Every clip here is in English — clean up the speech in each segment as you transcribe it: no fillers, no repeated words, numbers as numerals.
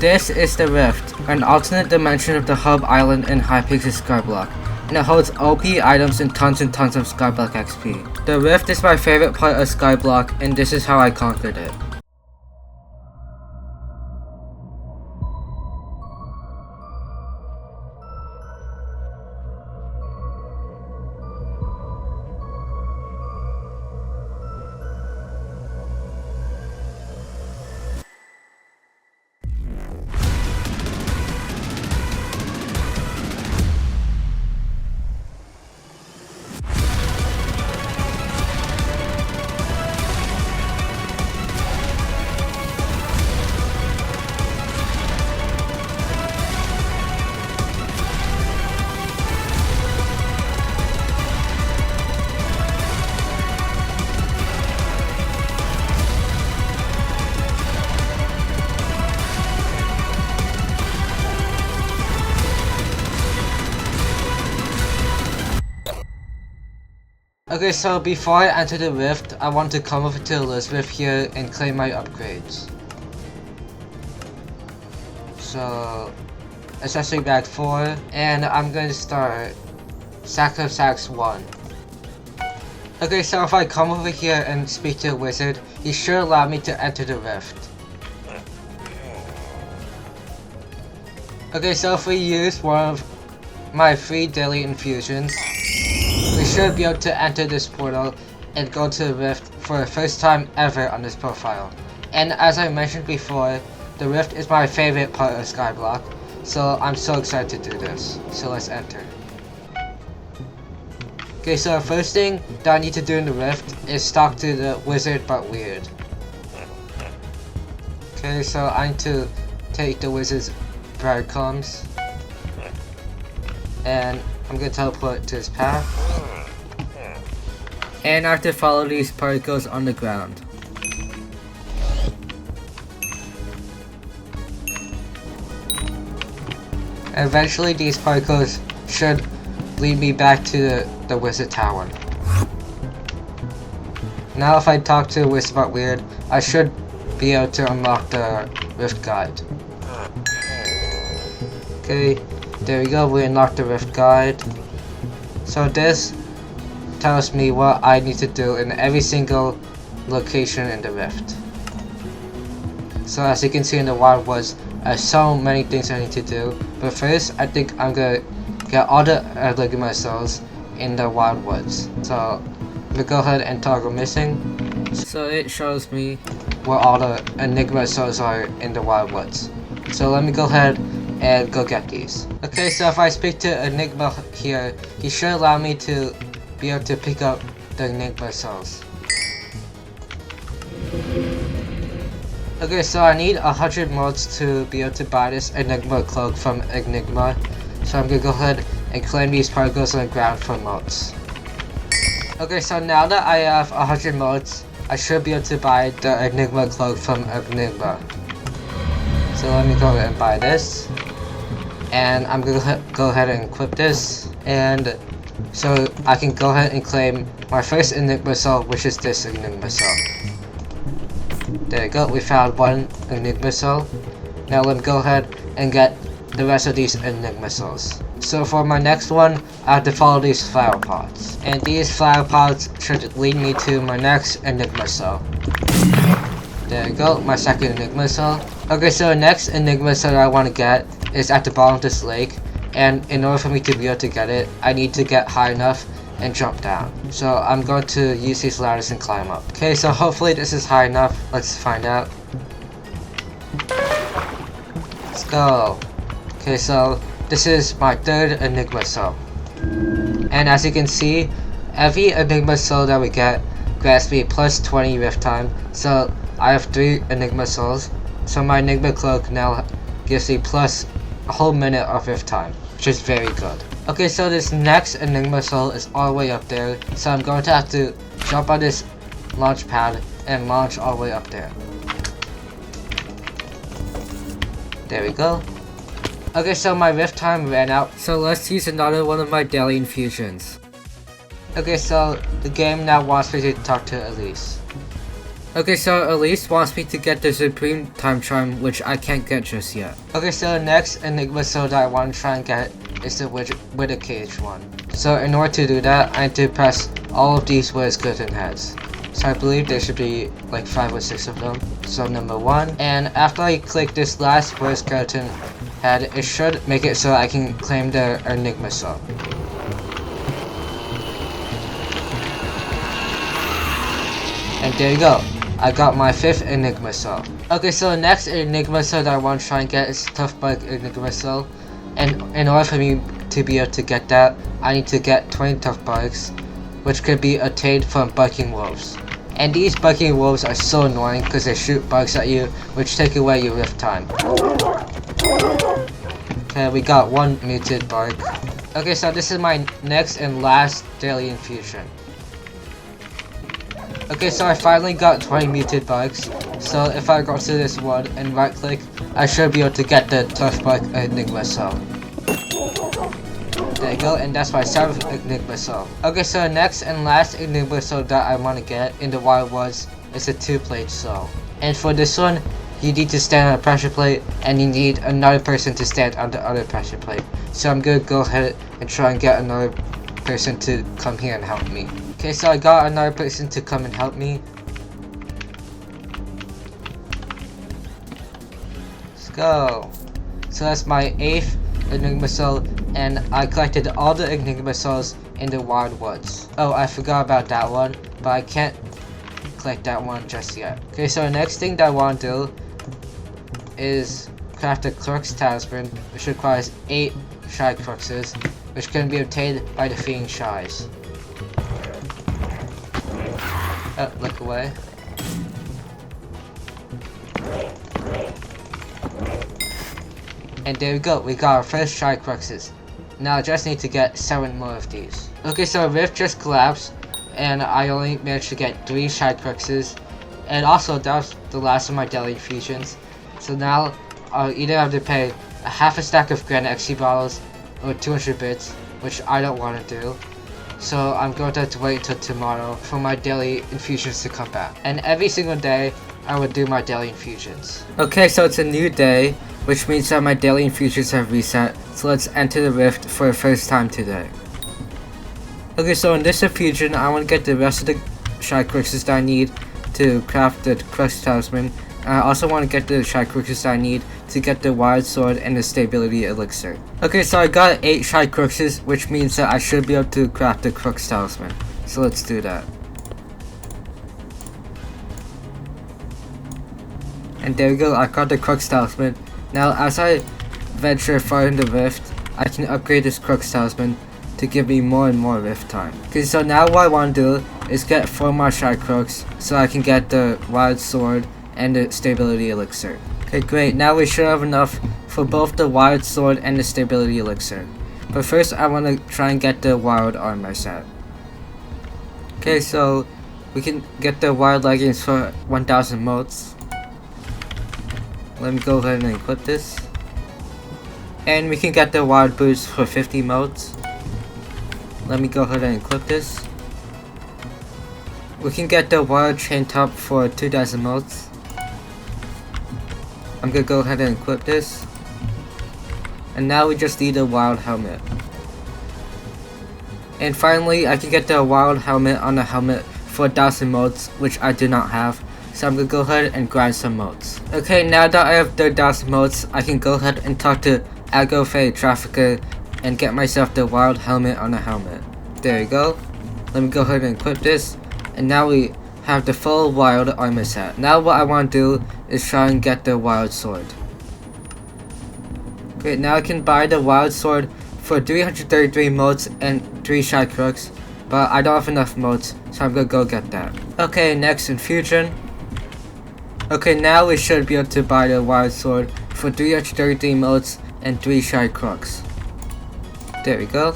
This is the Rift, an alternate dimension of the hub island in Hypixel Skyblock, and it holds OP items and tons of Skyblock XP. The Rift is my favorite part of Skyblock, and this is how I conquered it. Okay, so before I enter the Rift, I want to come over to Elizabeth here and claim my upgrades. So, accessory bag 4, and I'm going to start Sack of Sacks 1. Okay, so if I come over here and speak to a wizard, he should allow me to enter the Rift. Okay, so if we use one of my 3 daily infusions, we should be able to enter this portal and go to the Rift for the first time ever on this profile. And as I mentioned before, the Rift is my favorite part of Skyblock, so I'm so excited to do this. So let's enter. Okay, so the first thing that I need to do in the Rift is talk to the wizard but weird. Okay, so I need to take the wizard's breadcrumbs, and I'm gonna teleport to his path. And I have to follow these particles on the ground. Eventually these particles should lead me back to the wizard tower. Now if I talk to the wizard about weird, I should be able to unlock the Rift Guide. Okay, there we go, we unlocked the Rift Guide. So this tells me what I need to do in every single location in the Rift. So as you can see in the Wyld Woods, I have so many things I need to do. But first, I think I'm gonna get all the Enigma cells in the Wyld Woods. So we go ahead and toggle missing. So it shows me where all the Enigma cells are in the Wyld Woods. So let me go ahead and go get these. Okay, so if I speak to Enigma here, he should allow me to be able to pick up the Enigma cells. Okay, so I need 100 mods to be able to buy this Enigma cloak from Enigma. So I'm gonna go ahead and claim these particles on the ground for mods. Okay, so now that I have 100 mods, I should be able to buy the Enigma cloak from Enigma. So let me go ahead and buy this. And I'm gonna go ahead and equip this. And so I can go ahead and claim my first Enigma cell, which is this Enigma cell. There we go, we found one Enigma cell. Now let me go ahead and get the rest of these Enigma cells. So for my next one, I have to follow these flower pots. And these flower pots should lead me to my next Enigma cell. There we go, my second Enigma cell. Okay, so the next Enigma cell that I want to get is at the bottom of this lake. And in order for me to be able to get it, I need to get high enough and jump down. So I'm going to use these ladders and climb up. Okay, so hopefully this is high enough. Let's find out. Let's go. Okay, so this is my third Enigma cell. And as you can see, every Enigma cell that we get grants me plus 20 rift time. So I have 3 Enigma cells. So my Enigma cloak now gives me plus a whole minute of rift time, which is very good. Okay, so this next Enigma cell is all the way up there, so I'm going to have to jump on this launch pad and launch all the way up there. There we go. Okay, so my rift time ran out, so let's use another one of my daily infusions. Okay, so the game now wants me to talk to Elise. Okay, so Elise wants me to get the Supreme Time Charm, which I can't get just yet. Okay, so the next Enigma Soul that I want to try and get is the Widow Cage one. So in order to do that, I need to press all of these Widow Skeleton heads. So I believe there should be like 5 or 6 of them. So number 1, and after I click this last Widow Skeleton head, it should make it so I can claim the Enigma Soul. And there you go. I got my 5th Enigma Soul. Okay, so the next Enigma Soul that I want to try and get is Tough Bug Enigma Soul. And in order for me to be able to get that, I need to get 20 Tough Bugs, which could be obtained from Bucking Wolves. And these Bucking Wolves are so annoying because they shoot bugs at you, which take away your rift time. Okay, we got 1 muted bug. Okay, so this is my next and last daily infusion. Okay, so I finally got 20 muted bugs, so if I go to this one and right click, I should be able to get the Tough Bug Enigma Soul. There you go, and that's my 7th Enigma Soul. Okay, so the next and last Enigma Soul that I want to get in the Wyld Woods is a 2-plate soul. And for this one, you need to stand on a pressure plate, and you need another person to stand on the other pressure plate. So I'm gonna go ahead and try and get another person to come here and help me. Okay, so I got another person to come and help me. Let's go. So that's my 8th Enigma Soul, and I collected all the Enigma Souls in the Wyld Woods. Oh, I forgot about that one, but I can't collect that one just yet. Okay, so the next thing that I want to do is craft a Crux Talisman, which requires 8 Shy Cruxes, which can be obtained by defeating Shies. Oh, look away. And there we go, we got our first Shy Cruxes. Now I just need to get 7 more of these. Okay, so Rift just collapsed, and I only managed to get 3 Shy Cruxes. And also, that was the last of my daily infusions. So now, I'll either have to pay a half a stack of Grand XP bottles, or 200 bits, which I don't want to do. So I'm going to have to wait until tomorrow for my daily infusions to come back. And every single day, I would do my daily infusions. Okay, so it's a new day, which means that my daily infusions have reset. So let's enter the Rift for the first time today. Okay, so in this infusion, I want to get the rest of the Shy Cruxes that I need to craft the Crux Talisman. I also want to get the Shy Cruxes that I need to get the Wild Sword and the Stability Elixir. Okay, so I got 8 Shy Cruxes, which means that I should be able to craft the Crux Talisman. So let's do that. And there we go, I got the Crux Talisman. Now, as I venture far in the Rift, I can upgrade this Crux Talisman to give me more and more Rift time. Okay, so now what I want to do is get 4 more Shy Crux so I can get the Wild Sword and the Stability Elixir. Okay, great. Now we should have enough for both the Wild Sword and the Stability Elixir. But first, I want to try and get the Wild Armor set. Okay, so we can get the Wild Leggings for 1000 motes. Let me go ahead and equip this. And we can get the Wild Boots for 50 motes. Let me go ahead and equip this. We can get the Wild Chain Top for 2000 motes. I'm gonna go ahead and equip this. And now we just need a Wild Helmet. And finally, I can get the Wild Helmet on the helmet for 1000 motes, which I do not have. So I'm gonna go ahead and grind some motes. Okay, now that I have the 1000 motes, I can go ahead and talk to Agofay Trafficker and get myself the Wild Helmet on the helmet. There you go. Let me go ahead and equip this. And now we have the full Wild Armor set. Now what I want to do is try and get the Wild Sword. Okay, now I can buy the Wild Sword for 333 motes and 3 Shy Crux, but I don't have enough motes, so I'm gonna go get that. Okay, next infusion. Okay, now we should be able to buy the Wild Sword for 333 motes and 3 Shy Crux. There we go.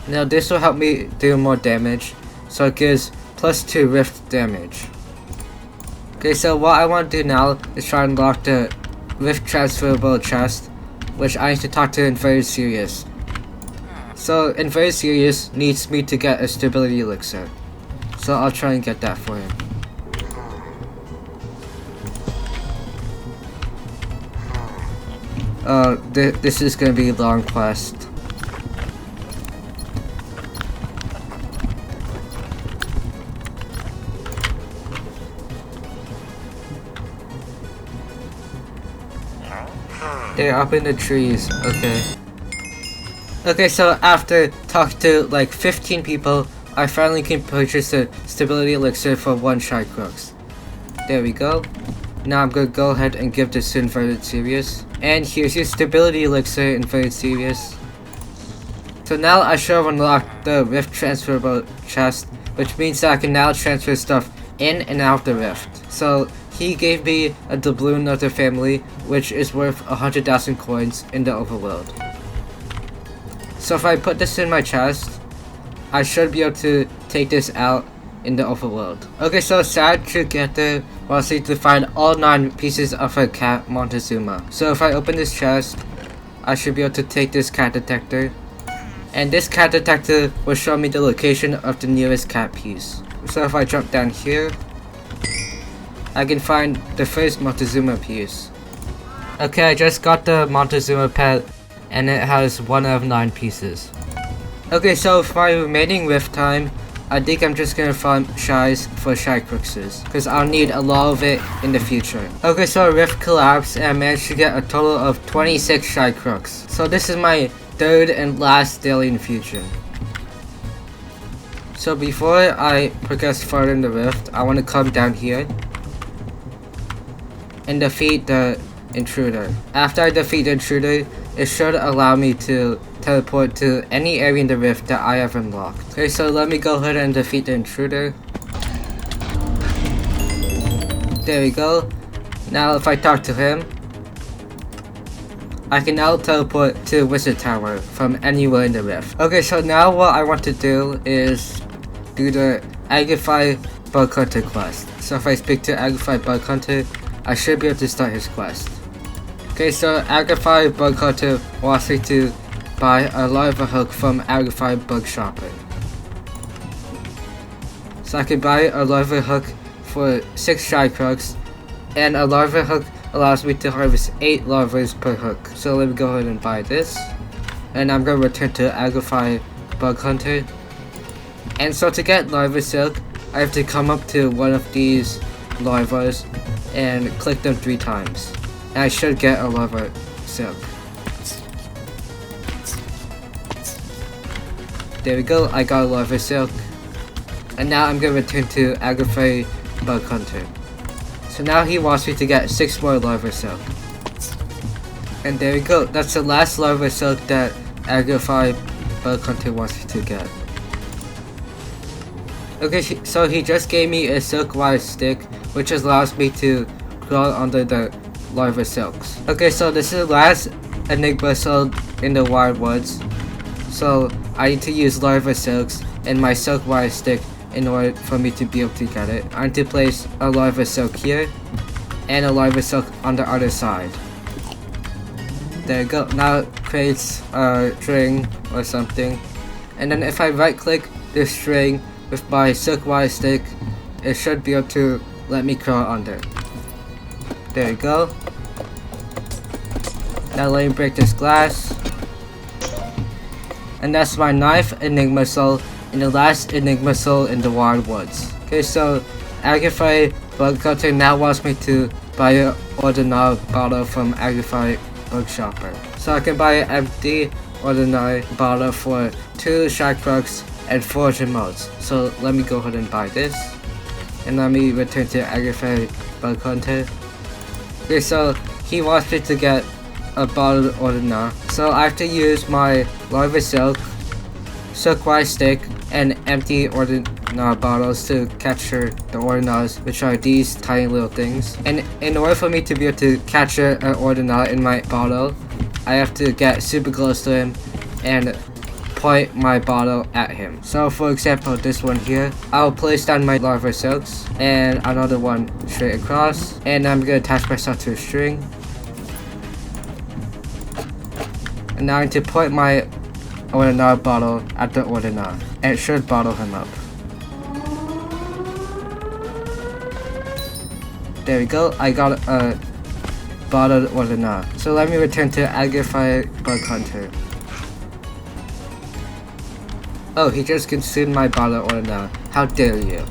Now this will help me do more damage, so it gives +2 Rift damage. Okay, so what I want to do now is try and unlock the Rift transferable chest, which I need to talk to Very Serious. So Very Serious needs me to get a Stability Elixir, so I'll try and get that for him. this is gonna be a long quest. They're up in the trees. Okay. Okay, so after talking to like 15 people, I finally can purchase a stability elixir for 1 shy crux. There we go. Now I'm gonna go ahead and give this to Inverted Serious. And here's your stability elixir, Inverted Serious. So now I should have unlocked the Rift transferable chest, which means that I can now transfer stuff in and out the Rift. So he gave me a doubloon of the family, which is worth 100,000 coins in the overworld. So if I put this in my chest, I should be able to take this out in the overworld. Okay, so sad to get there was to find all 9 pieces of a cat Montezuma. So if I open this chest, I should be able to take this cat detector. And this cat detector will show me the location of the nearest cat piece. So if I jump down here, I can find the first Montezuma piece. Okay, I just got the Montezuma pet, and it has 1 of 9 pieces. Okay, so for my remaining Rift time, I think I'm just gonna farm shies for shy cruxes, because I'll need a lot of it in the future. Okay, so Rift collapsed, and I managed to get a total of 26 shy crux. So this is my 3rd and last daily infusion. So before I progress further in the Rift, I want to come down here and defeat the intruder. After I defeat the intruder, it should allow me to teleport to any area in the Rift that I have unlocked. Okay, so let me go ahead and defeat the intruder. There we go. Now if I talk to him, I can now teleport to Wizard Tower from anywhere in the Rift. Okay, so now what I want to do is do the Agrify Bug Hunter quest. So if I speak to Agrify Bug Hunter, I should be able to start his quest. Okay, so Agrify Bug Hunter wants me to buy a larva hook from Agrify Bug Shopper. So I can buy a larva hook for 6 shy crux, and a larva hook allows me to harvest 8 larvas per hook. So let me go ahead and buy this, and I'm going to return to Agrify Bug Hunter. And so to get larva silk, I have to come up to one of these larvas and click them 3 times. And I should get a larva silk. There we go, I got a larva silk. And now I'm going to return to Agrify Bug Hunter. So now he wants me to get 6 more larva silk. And there we go, that's the last larva silk that Agrify Bug Hunter wants me to get. Okay, so he just gave me a silk wire stick, which allows me to crawl under the larva silks. Okay, so this is the last enigma sold in the Wyld Woods. So I need to use larva silks and my silk wire stick in order for me to be able to get it. I need to place a larva silk here and a larva silk on the other side. There you go. Now it creates a string or something. And then if I right click this string with my silk wire stick, it should be able to let me crawl under. There you go. Now let me break this glass. And that's my 9th Enigma Soul and the last Enigma Soul in the Wyld Woods. Okay, so Agrify Bug Hunter now wants me to buy an ordinary bottle from Agrify Bug Shopper. So I can buy an empty ordinary bottle for 2 shy crux and 4 gemotes. So let me go ahead and buy this. And let me return to Agrify Bug Hunter. Okay, so he wants me to get a bottle of ordinary. So I have to use my larva silk, silk wire stick, and empty ordinary bottles to capture the ordinaries, which are these tiny little things. And in order for me to be able to capture an ordinary in my bottle, I have to get super close to him and point my bottle at him. So for example, this one here, I'll place down my larva silks and another one straight across, and I'm gonna attach myself to a string. And now I need to point my ordinary bottle at the ordinary, and it should bottle him up. There we go, I got a bottled or not. So let me return to Agrify Bug Hunter. Oh, he just consumed my bottled or not. How dare you?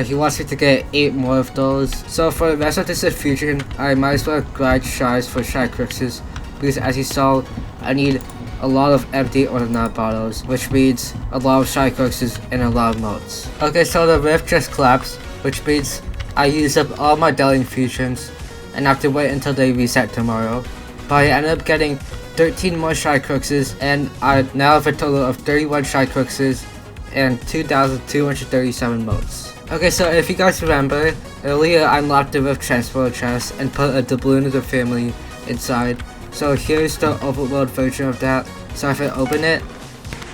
He wants me to get 8 more of those. So for the rest of this infusion, I might as well grind shards for shy cruxes, because as you saw, I need a lot of empty or not bottles, which means a lot of shy cruxes and a lot of motes. Okay, so the rift just collapsed, which means I used up all my daily infusions and have to wait until they reset tomorrow. But I ended up getting 13 more shy cruxes, and I now have a total of 31 shy cruxes and 2,237 motes. Okay, so if you guys remember, earlier I unlocked the rift transport chest and put a doubloon of the family inside. So here's the overload version of that. So if I open it,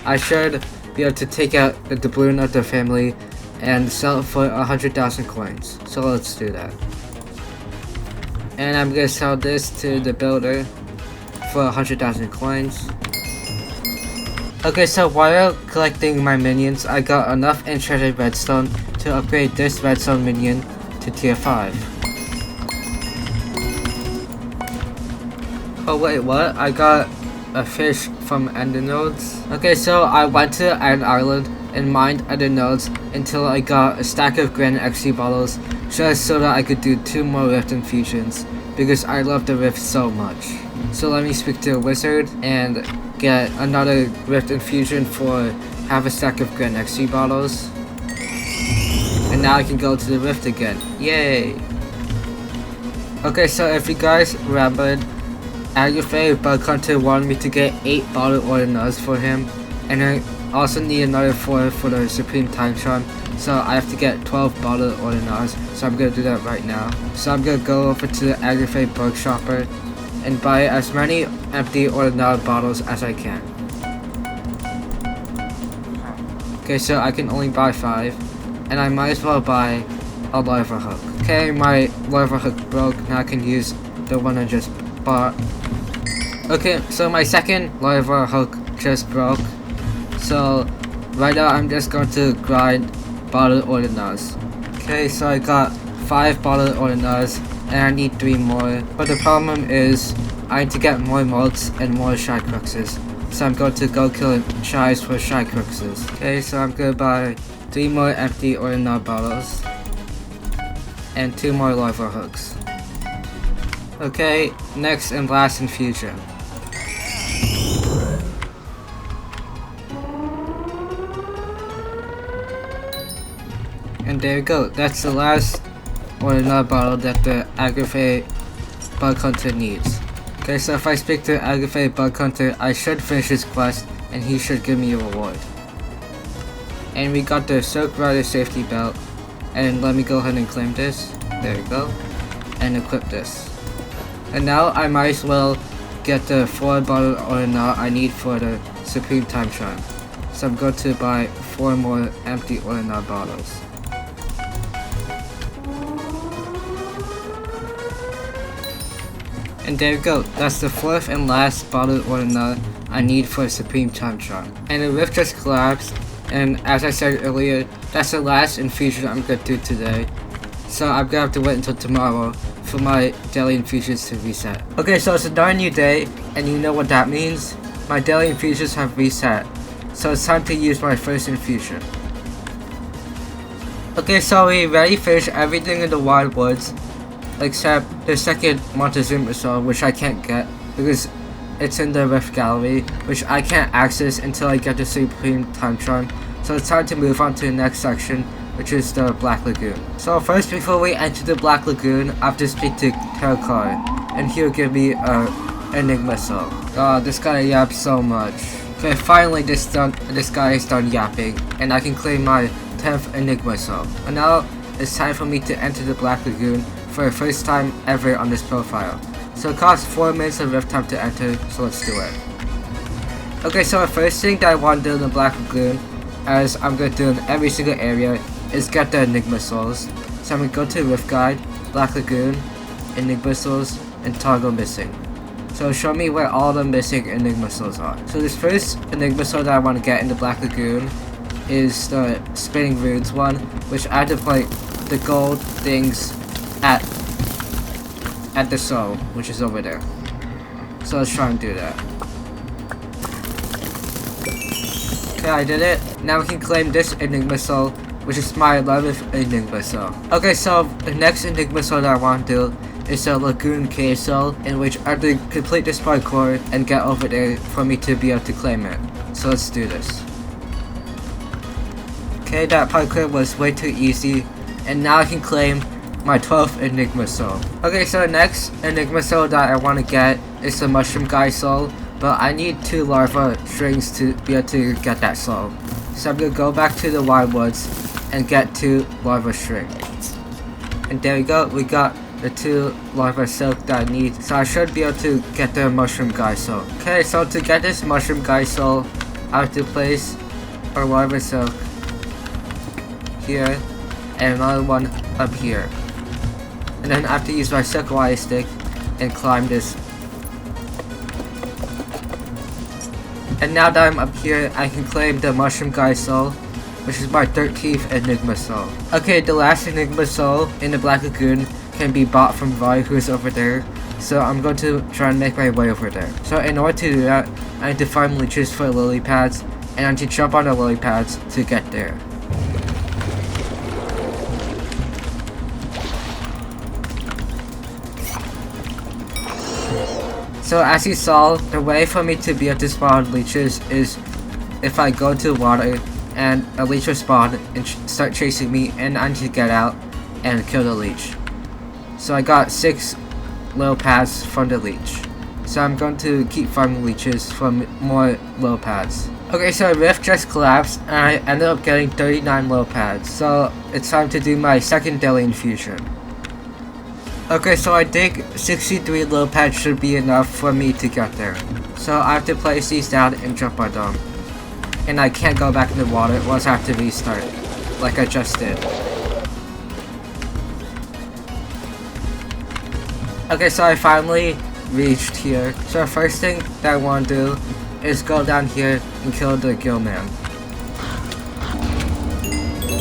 I should be able to take out the doubloon of the family and sell it for 100,000 coins. So let's do that. And I'm gonna sell this to the builder for 100,000 coins. Okay, so while collecting my minions, I got enough enchanted redstone to upgrade this redstone minion to tier 5. Oh wait, what? I got a fish from ender nodes. Okay, so I went to an island and mined ender nodes until I got a stack of granite XP bottles just so that I could do 2 more rift infusions, because I love the rift so much. So let me speak to a wizard and get another rift infusion for half a stack of granite XP bottles. And now I can go to the rift again. Yay! Okay, so if you guys remembered, Agrify Bug Hunter wanted me to get 8 bottled ordinals for him, and I also need another 4 for the Supreme Time Charm, so I have to get 12 bottled ordinals, so I'm gonna do that right now. So I'm gonna go over to the Agrify Bug Shopper and buy as many empty ordinal bottles as I can. Okay, so I can only buy 5, and I might as well buy a lava hook. Okay, my lava hook broke, now I can use the one I just bought. Okay, so my second lava hook just broke, so right now I'm just going to grind bottled ordinals. Okay, so I got 5 bottled ordinals and I need 3 more, but the problem is I need to get more motes and more shy cruxes, so I'm going to go kill shies for shy cruxes. Okay, so I'm gonna buy 3 more empty ordinal bottles and 2 more lava hooks. Okay, next and last infusion. And there you go, that's the last ordinal bottle that the Agrify Bug Hunter needs. Okay, so if I speak to Agrify Bug Hunter, I should finish his quest and he should give me a reward. And we got the Silk Rider safety belt, and let me go ahead and claim this. There you go. And equip this. And now I might as well get the 4 bottled ordinal I need for the Supreme Time Charm. So I'm going to buy 4 more empty ordinal bottles. And there you go, that's the 4th and last bottled ordinal I need for a Supreme Time Charm. And the rift just collapsed, and as I said earlier, that's the last infusion I'm gonna do today. So I'm gonna have to wait until tomorrow for my daily infusions to reset. Okay, so it's another new day, and you know what that means? My daily infusions have reset. So it's time to use my first infusion. Okay, so we already finished everything in the Wyld Woods, except the second Montezuma soul, which I can't get because it's in the Rift Gallery, which I can't access until I get the Supreme Time Charm. So it's time to move on to the next section, which is the Black Lagoon. So first, before we enter the Black Lagoon, I have to speak to Terracar, and he'll give me a Enigma soul. God, this guy yaps so much. Okay, finally this guy is done yapping, and I can claim my 10th Enigma soul. And now it's time for me to enter the Black Lagoon for the first time ever on this profile. So it costs 4 minutes of rift time to enter, so let's do it. Okay, so the first thing that I want to do in the Black Lagoon, as I'm going to do in every single area, is get the Enigma souls. So I'm going to go to Rift Guide, Black Lagoon, Enigma souls, and toggle missing. So show me where all the missing Enigma souls are. So this first Enigma soul that I want to get in the Black Lagoon is the Spinning Runes one, which I had to play the gold things at at the soul, which is over there. So let's try and do that. Okay, I did it. Now we can claim this Enigma soul, which is my 11th Enigma soul. Okay, so the next Enigma soul that I want to do is a Lagoon cave soul, in which I have to complete this parkour and get over there for me to be able to claim it. So let's do this. Okay, that parkour was way too easy, and now I can claim my 12th Enigma soul. Okay, so the next Enigma soul that I want to get is the Mushroom Guy soul, but I need 2 larva strings to be able to get that soul. So I'm gonna go back to the Wyld Woods and get 2 larva string. And there we go, we got the 2 larva silk that I need, so I should be able to get the Mushroom Guy soul. Okay, so to get this Mushroom Guy soul, I have to place a larva silk here and another one up here. And then I have to use my silk wire stick and climb this. And now that I'm up here, I can claim the Mushroom Guy soul, which is my 13th Enigma soul. Okay, the last Enigma soul in the Black Lagoon can be bought from Roy, who is over there. So I'm going to try and make my way over there. So in order to do that, I need to find leeches for lily pads, and I need to jump on the lily pads to get there. So as you saw, the way for me to be able to spawn leeches is if I go to water and a leech will spawn and start chasing me, and I need to get out and kill the leech. So I got 6 little pads from the leech. So I'm going to keep farming leeches for more little pads. Okay, so the rift just collapsed and I ended up getting 39 little pads. So it's time to do my second daily infusion. Okay, so I think 63 little pads should be enough for me to get there. So I have to place these down and jump on them. And I can't go back in the water once I have to restart, like I just did. Okay, so I finally reached here. So the first thing that I want to do is go down here and kill the gill man.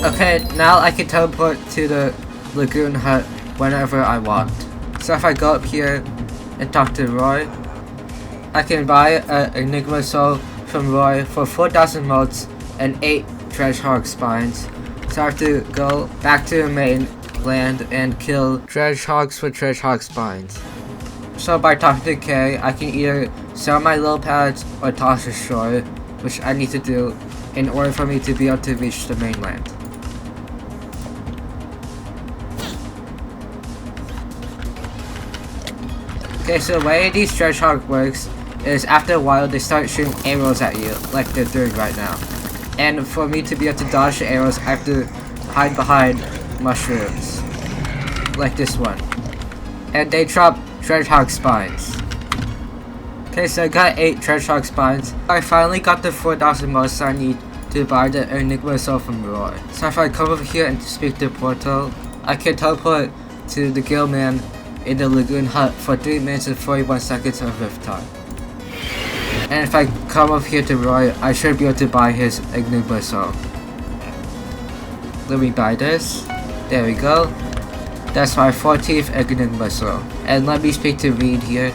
Okay, now I can teleport to the Lagoon hut whenever I want. So if I go up here and talk to Roy, I can buy an Enigma soul from Roy for 4,000 motes and 8 Dreadfarm spines. So I have to go back to the main land and kill Dreadfarms for Dreadfarm spines. So by talking to Kay, I can either sell my little pads or toss the shore, which I need to do in order for me to be able to reach the mainland. Okay, so the way these Dreadfarms works is after a while they start shooting arrows at you, like they're doing right now. And for me to be able to dodge the arrows, I have to hide behind mushrooms, like this one. And they drop Dreadfarm spines. Okay, so I got 8 Dreadfarm spines. I finally got the 4,000 motes I need to buy the Enigma soul from Roy. So if I come over here and speak to Portal, I can teleport to the gill man in the Lagoon hut for 3 minutes and 41 seconds of rift time. And if I come up here to Roy, I should be able to buy his Enigma soul. Let me buy this. There we go. That's my 14th Enigma soul. And let me speak to Reed here.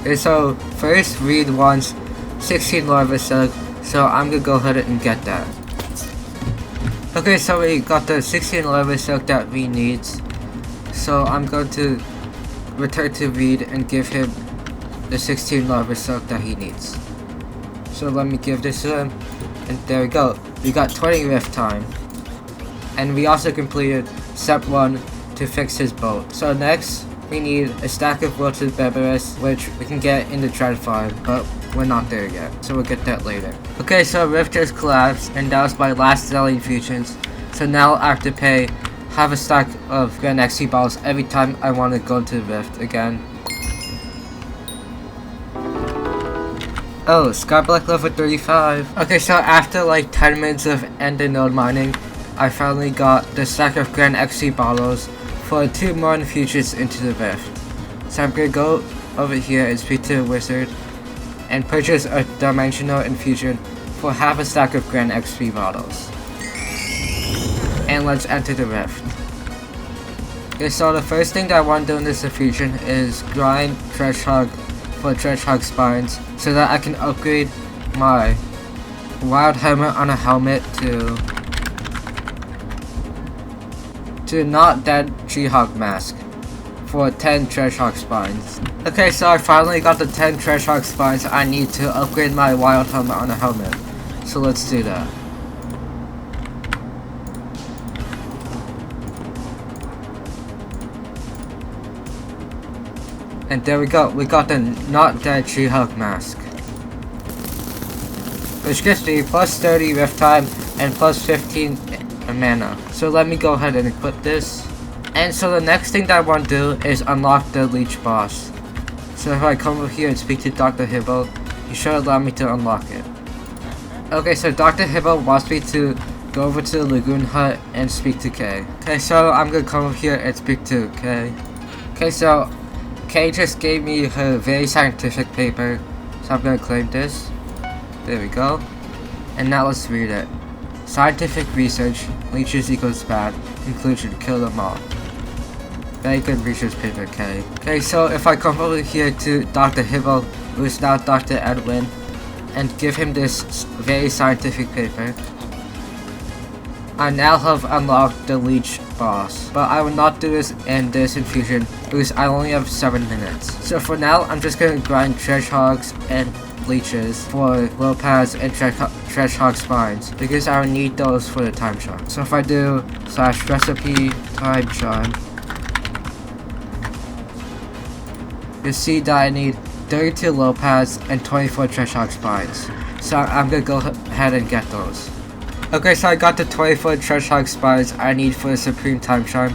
And so first Reed wants 16 larva silk, so I'm gonna go ahead and get that. Okay, so we got the 16 larva silk that Reed needs. So I'm going to return to Reed and give him the 16 larva silk that he needs. So let me give this to him, and there we go. We got 20 rift time. And we also completed step 1 to fix his boat. So next, we need a stack of wilted berberis, which we can get in the Dreadfarm, but we're not there yet, so we'll get that later. Okay, so rift just collapsed, and that was my last daily infusions. So now I have to pay half a stack of Grand XP balls every time I want to go to the rift again. Oh, Skyblock level 35. Okay, so after like 10 minutes of ender node mining, I finally got the stack of Grand XP bottles for 2 more infusions into the rift. So I'm gonna go over here and speak to a wizard and purchase a dimensional infusion for half a stack of Grand XP bottles. And let's enter the rift. Okay, so the first thing that I want to do in this infusion is grind Dredgehog for Dredgehog spines so that I can upgrade my wild helmet on a helmet to not dead Treehog mask for 10 Dredgehog spines. Okay, so I finally got the 10 Dredgehog spines I need to upgrade my wild helmet on a helmet. So let's do that. And there we go, we got the not dead Treehog mask, which gives me plus 30 rift time and plus 15 mana. So let me go ahead and equip this. And so the next thing that I want to do is unlock the leech boss. So if I come over here and speak to Dr. Hibbo, he should allow me to unlock it. Okay, so Dr. Hibbo wants me to go over to the Lagoon hut and speak to Kay. Okay, so I'm gonna come over here and speak to Kay. Okay, so Kay just gave me her very scientific paper, so I'm gonna claim this. There we go. And now let's read it. Scientific research, leeches equals bad, conclusion, kill them all. Very good research paper, Kay. Okay, so if I come over here to Dr. Hibbo, who is now Dr. Edwin, and give him this very scientific paper, I now have unlocked the leech boss. But I will not do this in this infusion because I only have 7 minutes. So for now, I'm just gonna grind Dredgehogs and leeches for Lopaz and Dredgehog spines because I will need those for the time charm. So if I do /recipe time charm, you'll see that I need 32 Lopaz and 24 Dredgehog spines. So I'm gonna go ahead and get those. Okay, so I got the 24 Dredgehog spines I need for the Supreme Time Charm,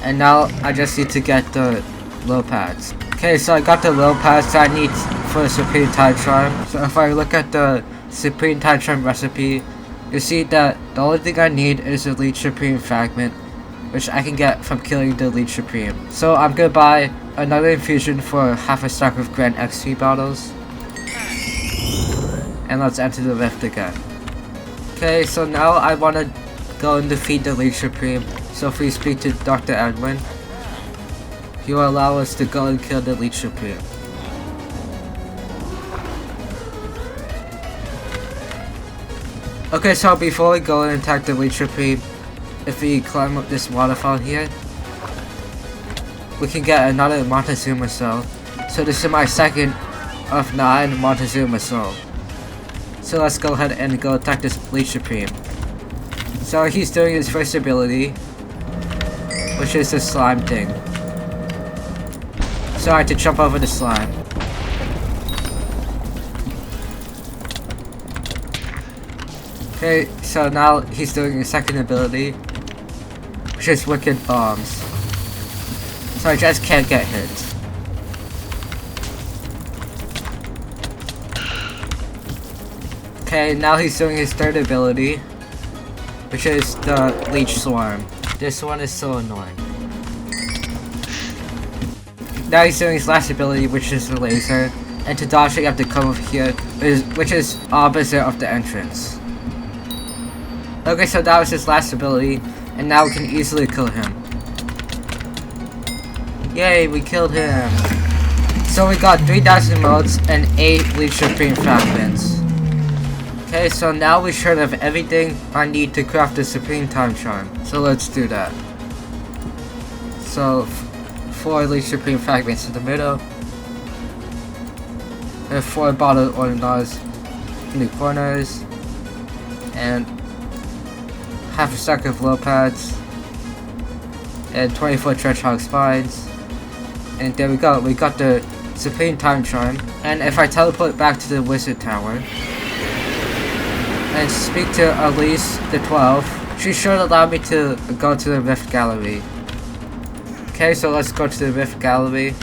and now I just need to get the Lopaz. Okay, so I got the Lopaz that I need for the Supreme Time Charm. So if I look at the Supreme Time Charm recipe, you see that the only thing I need is a Leech Supreme fragment, which I can get from killing the Leech Supreme. So I'm gonna buy another infusion for half a stack of Grand XP bottles. And let's enter the rift again. Okay, so now I want to go and defeat the Leech Supreme. So if we speak to Dr. Edwin, he will allow us to go and kill the Leech Supreme. Okay, so before we go and attack the Leech Supreme, if we climb up this waterfall here, we can get another Montezuma Soul. So this is my second of 9 Montezuma Soul. So let's go ahead and go attack this Leech Supreme. So he's doing his first ability, which is the slime thing. So I have to jump over the slime. Okay, so now he's doing his second ability, which is Wicked Bombs. So I just can't get hit. Okay, now he's doing his third ability, which is the Leech Swarm. This one is so annoying. Now he's doing his last ability, which is the Laser, and to dodge it you have to come over here, which is opposite of the entrance. Okay, so that was his last ability, and now we can easily kill him. Yay, we killed him! So we got 3,000 motes and 8 Leech Supreme fragments. Okay, so now we should have everything I need to craft the Supreme Time Charm. So let's do that. So 4 Leech Supreme fragments in the middle, and 4 bottle ornaments in the corners, and half a stack of low pads, and 24 Dredgehog spines. And there we go, we got the Supreme Time Charm. And if I teleport back to the Wizard Tower and speak to Elise the 12, she should allow me to go to the Rift Gallery. Okay, so let's go to the Rift Gallery.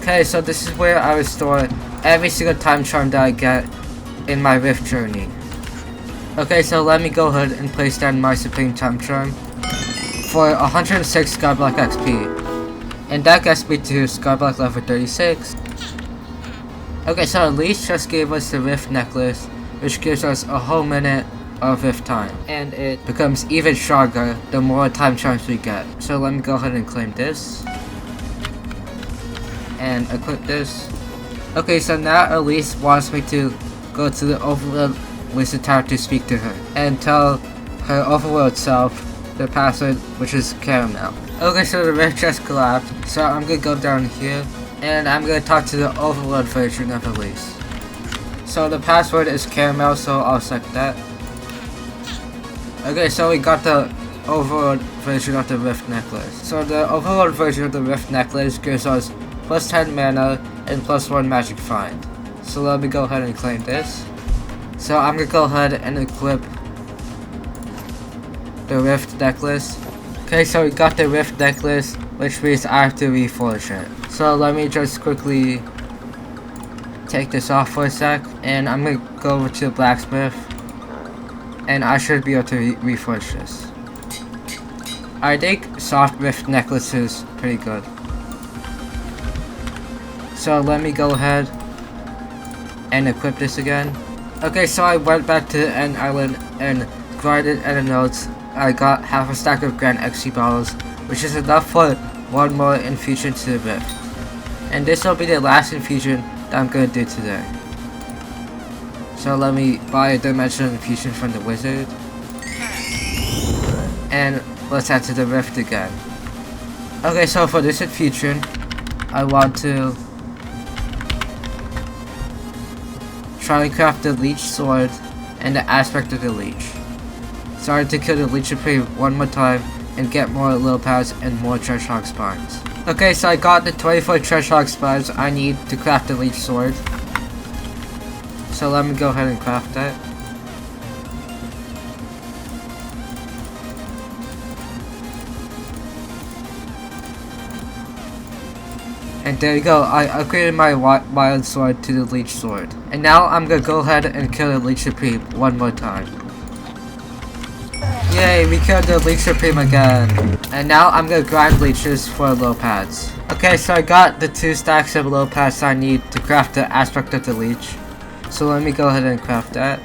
Okay, so this is where I will store every single time charm that I get in my Rift journey. Okay, so let me go ahead and place down my Supreme Time Charm for 106 Skyblock XP. And that gets me to Skyblock level 36. Okay, so Elise just gave us the Rift necklace, which gives us a whole minute of Rift time, and it becomes even stronger the more time charms we get. So let me go ahead and claim this and equip this. Okay, so now Elise wants me to go to the Overworld Wizard Tower to speak to her and tell her Overworld self the password, which is Caramel. Okay, so the rift just collapsed, so I'm gonna go down here and I'm gonna talk to the Overworld version of Elise. So the password is Caramel, so I'll select that. Okay, so we got the Overworld version of the Rift Necklace. So the Overworld version of the Rift Necklace gives us plus 10 mana and plus 1 magic find. So let me go ahead and claim this. So I'm gonna go ahead and equip the Rift Necklace. Okay, so we got the Rift Necklace, which means I have to reforge it. So let me just quickly take this off for a sec, and I'm gonna go over to the blacksmith, and I should be able to reforge this. I think soft Rift Necklace is pretty good. So let me go ahead and equip this again. Okay, so I went back to the End Island and grinded nodes. I got half a stack of Grand XP bottles, which is enough for one more infusion to the Rift. And this will be the last infusion that I'm gonna do today. So let me buy a dimensional infusion from the wizard. And let's head to the Rift again. Okay, so for this infusion, I want to try and craft the Leech Sword and the Aspect of the Leech. Started to kill the Leech Supreme one more time and get more little pads and more Treashhog spines. Okay, so I got the 24 Treashhog spines I need to craft the Leech Sword. So let me go ahead and craft that. And there you go, I upgraded my Wyld Sword to the Leech Sword. And now I'm gonna go ahead and kill the Leech Supreme one more time. Yay, we killed the Leech Supreme again. And now I'm gonna grind leeches for low pads. Okay, so I got the 2 stacks of low pads I need to craft the Aspect of the Leech. So let me go ahead and craft that.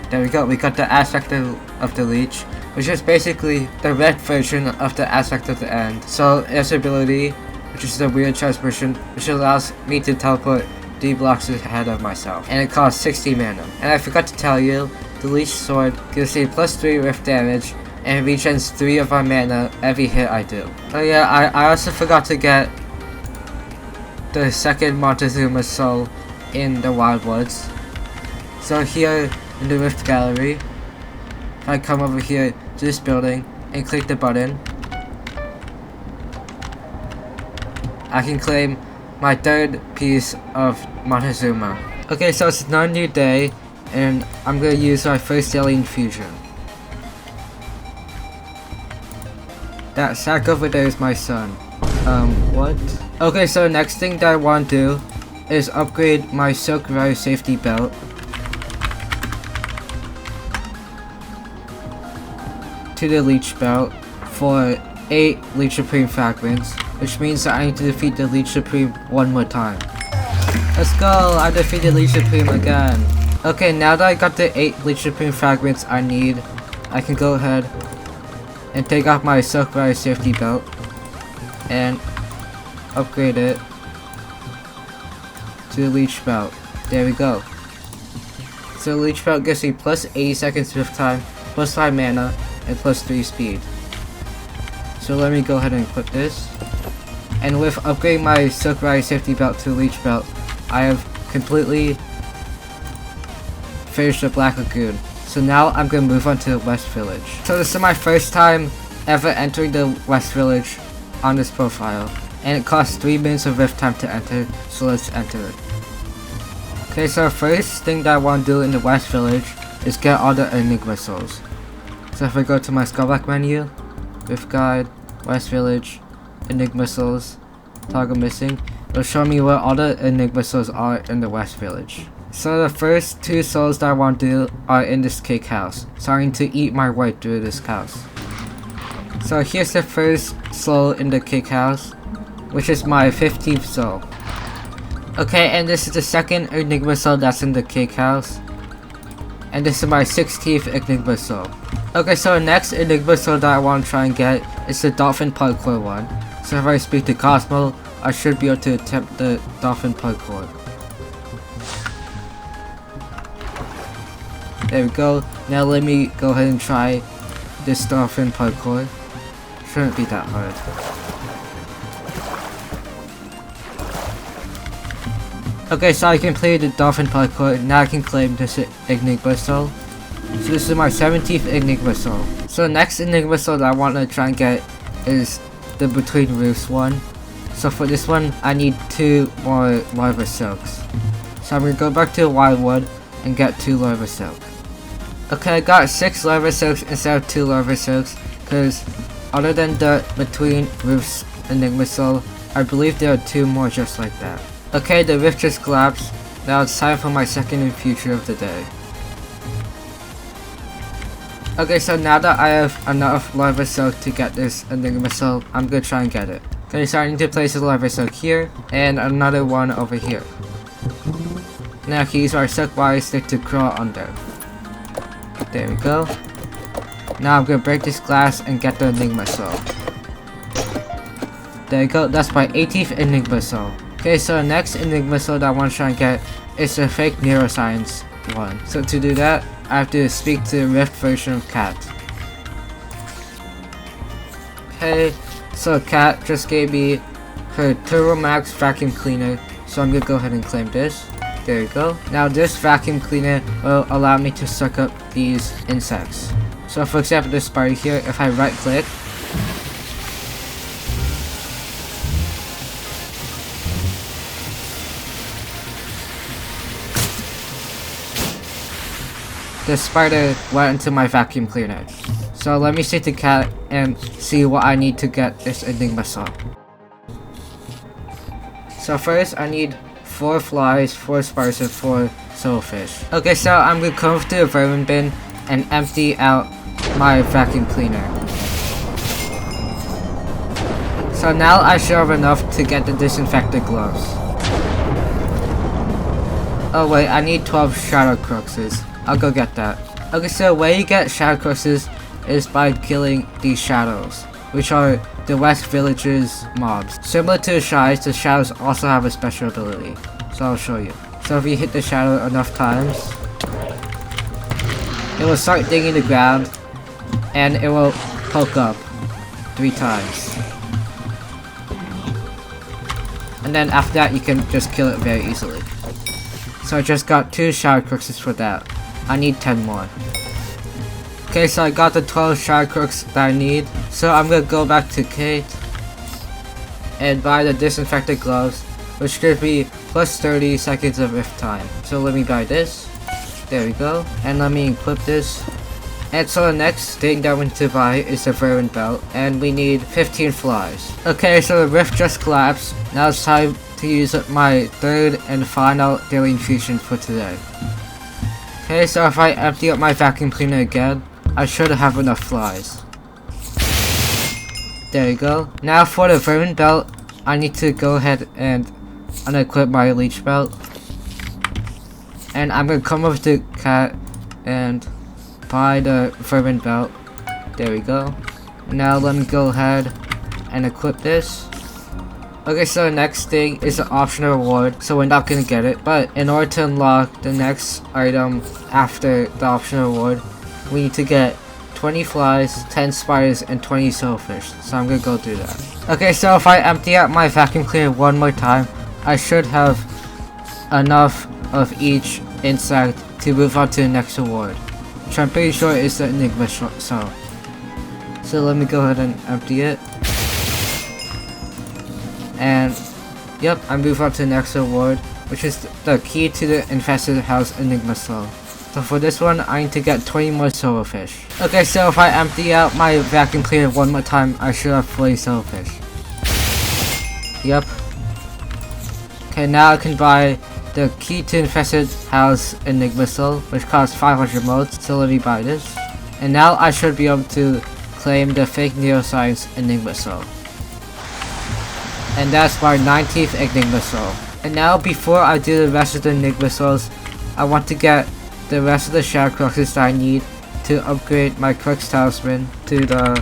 There we go, we got the Aspect of the Leech, which is basically the red version of the Aspect of the End. So its ability, which is the weird transmission, which allows me to teleport 3 blocks ahead of myself, and it costs 60 mana. And I forgot to tell you, the Leech Sword gives me plus 3 rift damage and regens 3 of my mana every hit I do. Oh yeah, I also forgot to get the second Montezuma soul in the Wyld Woods. So here in the Rift Gallery, if I come over here to this building and click the button, I can claim my 3rd piece of Montezuma. Okay, so it's another new day, and I'm gonna use my first daily infusion. That sack over there is my son. What? Okay, so the next thing that I want to do is upgrade my Silk Rider safety belt to the Leech belt for 8 Leech Supreme fragments, which means that I need to defeat the Leech Supreme one more time. Let's go! I defeated Leech Supreme again. Okay, now that I got the 8 Leech Supreme fragments I need, I can go ahead and take off my Silk Rider safety belt and upgrade it to the Leech belt. There we go. So the Leech belt gives me plus 80 seconds rift time, plus 5 mana, and plus 3 speed. So let me go ahead and equip this. And with upgrading my Silk Rider safety belt to Leech belt, I have completely finished the Black Lagoon. So now I'm gonna move on to the West Village. So this is my first time ever entering the West Village on this profile, and it costs 3 minutes of rift time to enter, so let's enter it. Okay, so the first thing that I want to do in the West Village is get all the Enigma souls. So if I go to my Skyblock menu, Rift Guide, West Village, Enigma souls, toggle missing, it'll show me where all the Enigma souls are in the West Village. So the first 2 souls that I want to do are in this cake house, so I need to eat my way through this house. So here's the first soul in the cake house, which is my 15th soul. Okay, and this is the second Enigma soul that's in the cake house. And this is my 16th Enigma soul. Okay, so the next Enigma soul that I want to try and get is the dolphin parkour one. So if I speak to Cosmo, I should be able to attempt the dolphin parkour. There we go. Now let me go ahead and try this dolphin parkour. Shouldn't be that hard. Okay, so I completed the dolphin parkour. Now I can claim this Enigma soul. So this is my 17th Enigma soul. So the next Enigma soul that I want to try and get is the Between Roofs one. So for this one, I need 2 more Lava Silks. So I'm going to go back to the Wyld Woods and get 2 Lava Silk. Okay, I got 6 Lava Silks instead of 2 Lava Silks, because other than the Between Roofs Enigma soul, I believe there are 2 more just like that. Okay, the rift just collapsed. Now it's time for my second and future of the day. Okay, so now that I have enough Lava Silk to get this Enigma soul, I'm gonna try and get it. Okay, so I need to place a Lava Silk here, and another one over here. Now I can use our Silk Wire Stick to crawl under. There we go. Now I'm gonna break this glass and get the Enigma soul. There you go, that's my 18th Enigma soul. Okay, so the next Enigma soul that I want to try and get is the fake neuroscience one. So to do that, I have to speak to the Rift version of Cat. Okay, so Cat just gave me her Turbo Max vacuum cleaner, so I'm gonna go ahead and claim this. There you go. Now this vacuum cleaner will allow me to suck up these insects. So for example, this spider here, if I right click, the spider went into my vacuum cleaner. So let me sit the cat and see what I need to get this Enigma soul. So first I need 4 flies, 4 spiders, and 4 silverfish. Okay, so I'm gonna come to the vermin bin and empty out my vacuum cleaner. So now I should have enough to get the disinfected gloves. Oh wait, I need 12 shadow cruxes. I'll go get that. Okay, so the way you get shadow cruxes is by killing these shadows, which are the West Village's mobs. Similar to the shadows also have a special ability. So I'll show you. So if you hit the shadow enough times, it will start digging the ground and it will poke up 3 times. And then after that you can just kill it very easily. So I just got 2 shadow cruxes for that. I need 10 more. Okay, so I got the 12 shadow crooks that I need. So I'm gonna go back to Kate and buy the disinfected gloves, which gives me plus 30 seconds of rift time. So let me buy this. There we go. And let me equip this. And so the next thing that we need to buy is the vermin belt, and we need 15 flies. Okay, so the rift just collapsed. Now it's time to use my 3rd and final daily infusion for today. Okay, so if I empty up my vacuum cleaner again, I should have enough flies. There you go. Now for the vermin belt, I need to go ahead and unequip my leech belt. And I'm gonna come over to Cat and buy the vermin belt. There we go. Now let me go ahead and equip this. Okay, so the next thing is an optional reward, so we're not gonna get it. But in order to unlock the next item after the optional reward, we need to get 20 flies, 10 spiders, and 20 silverfish. So I'm gonna go do that. Okay, so if I empty out my vacuum cleaner one more time, I should have enough of each insect to move on to the next reward, which I'm pretty sure is the Enigma soul. So let me go ahead and empty it. And yep, I move on to the next reward, which is the key to the infested house Enigma soul. So for this one, I need to get 20 more silverfish. Okay, so if I empty out my vacuum cleaner one more time, I should have 40 silverfish. Yep. Okay, now I can buy the key to infested house Enigma soul, which costs 500 motes. So let me buy this. And now I should be able to claim the fake neuroscience Enigma soul. And that's my 19th Enigma soul. And now before I do the rest of the Enigma souls, I want to get the rest of the Shadow Cruxes that I need to upgrade my Crux Talisman to the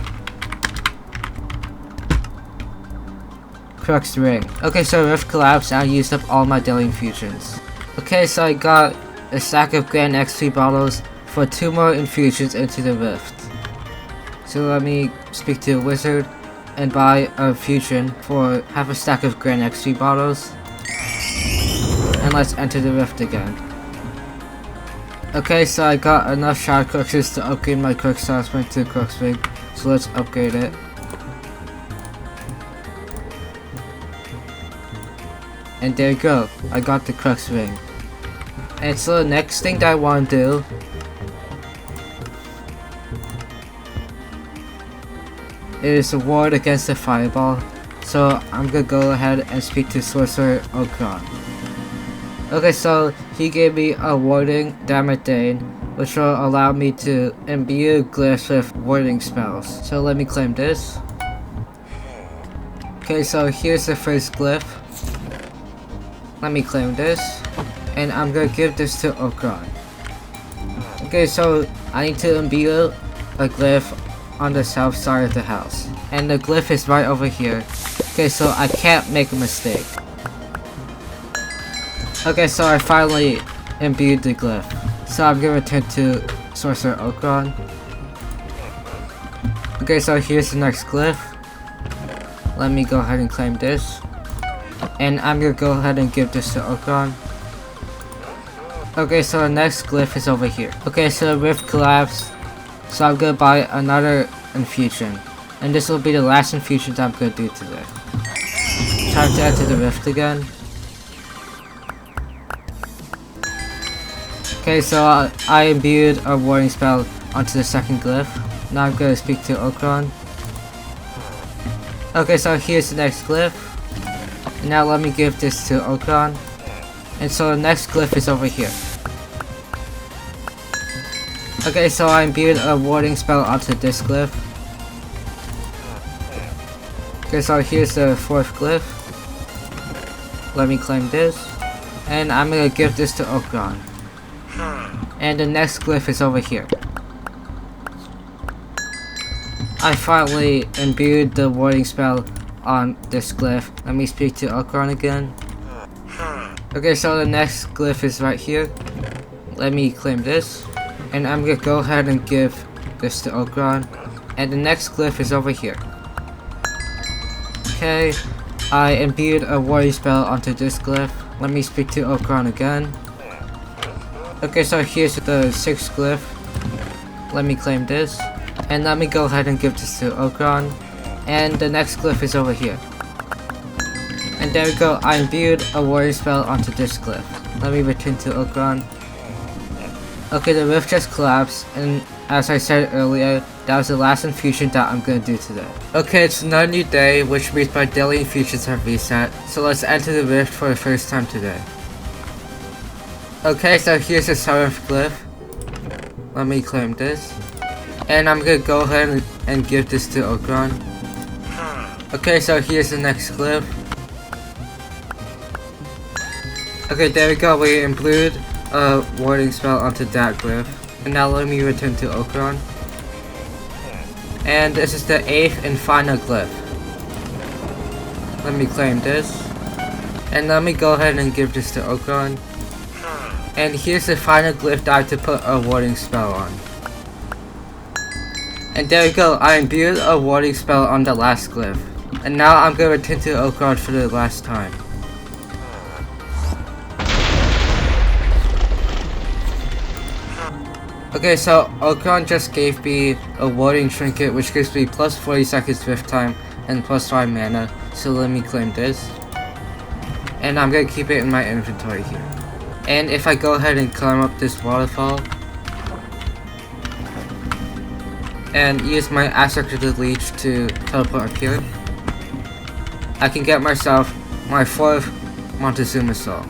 Crux Ring. Okay, so Rift collapsed and I used up all my daily infusions. Okay, so I got a stack of Grand XP bottles for 2 more infusions into the Rift. So let me speak to a wizard and buy a fusion for half a stack of Grand XP bottles. And let's enter the Rift again. Okay, so I got enough Shadow Cruxes to upgrade my Crux Talisman to Crux Ring. So let's upgrade it. And there you go, I got the Crux Ring. And so the next thing that I want to do is a ward against the fireball. So I'm gonna go ahead and speak to Sorcerer Okron. Okay, so he gave me a warding Damadane, which will allow me to imbue glyphs with warding spells. So let me claim this. Okay, so here's the first glyph. Let me claim this. And I'm gonna give this to Okron. Okay, so I need to imbue a glyph on the south side of the house. And the glyph is right over here. Okay, so I can't make a mistake. Okay, so I finally imbued the glyph. So I'm gonna return to Sorcerer Okron. Okay, so here's the next glyph. Let me go ahead and claim this. And I'm gonna go ahead and give this to Okron. Okay, so the next glyph is over here. Okay, so the rift collapsed. So I'm gonna buy another infusion. And this will be the last infusion that I'm gonna do today. Time to enter the rift again. Okay, so I imbued a warding spell onto the second glyph. Now I'm gonna speak to Okron. Okay, so here's the next glyph. Now let me give this to Okron. And so the next glyph is over here. Okay, so I imbued a warding spell onto this glyph. Okay, so here's the fourth glyph. Let me claim this. And I'm gonna give this to Okron. And the next glyph is over here. I finally imbued the warding spell on this glyph. Let me speak to Okron again. Okay, so the next glyph is right here. Let me claim this. And I'm gonna go ahead and give this to Okron. And the next glyph is over here. Okay, I imbued a warding spell onto this glyph. Let me speak to Okron again. Okay, so here's the sixth glyph. Let me claim this. And let me go ahead and give this to Okron. And the next glyph is over here. And there we go, I imbued a warding spell onto this glyph. Let me return to Okron. Okay, the rift just collapsed, and as I said earlier, that was the last infusion that I'm gonna do today. Okay, it's another new day, which means my daily infusions have reset, so let's enter the rift for the first time today. Okay, so here's the 7th glyph. Let me claim this. And I'm gonna go ahead and give this to Okron. Okay, so here's the next glyph. Okay, there we go, we imbued a warding spell onto that glyph. And now let me return to Okron. And this is the 8th and final glyph. Let me claim this. And let me go ahead and give this to Okron. And here's the final glyph that I have to put a warding spell on. And there we go, I imbued a warding spell on the last glyph. And now I'm gonna return to Okron for the last time. Okay, so Okron just gave me a warding trinket which gives me plus 40 seconds rift time and plus 5 mana. So let me claim this. And I'm gonna keep it in my inventory here. And if I go ahead and climb up this waterfall and use my aspect of the leech to teleport up here, I can get myself my 4th Montezuma soul.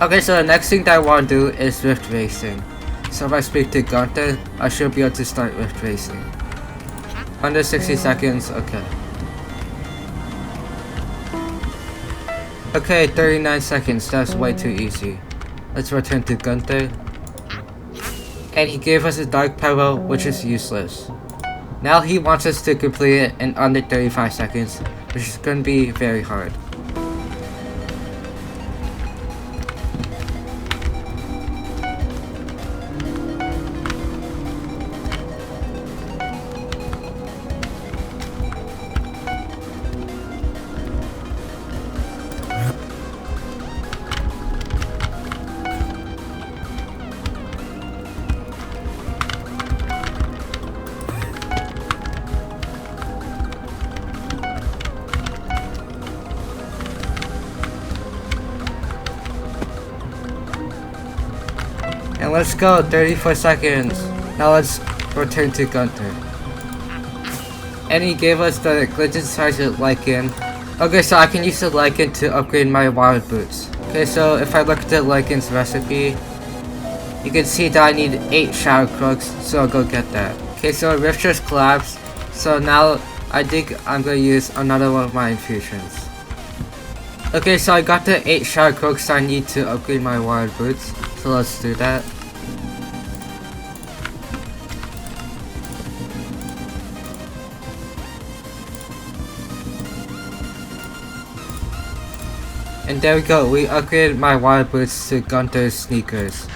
Okay, so the next thing that I want to do is rift racing. So if I speak to Gunther, I should be able to start rift racing. Under 60 seconds, okay. Okay, 39 seconds. That's way too easy. Let's return to Gunther. And he gave us a dark pebble, which is useless. Now he wants us to complete it in under 35 seconds, which is going to be very hard. And let's go, 34 seconds. Now let's return to Gunther. And he gave us the glitched sergeant Lycan. Okay, so I can use the Lycan to upgrade my Wyld Boots. Okay, so if I look at the Lycan's recipe, you can see that I need 8 Shadow Crooks, so I'll go get that. Okay, so Rift just collapsed, so now I think I'm gonna use another one of my infusions. Okay, so I got the 8 Shadow Crooks I need to upgrade my Wyld Boots. So let's do that. And there we go, we upgraded my Wyld Boots to Gunther's sneakers.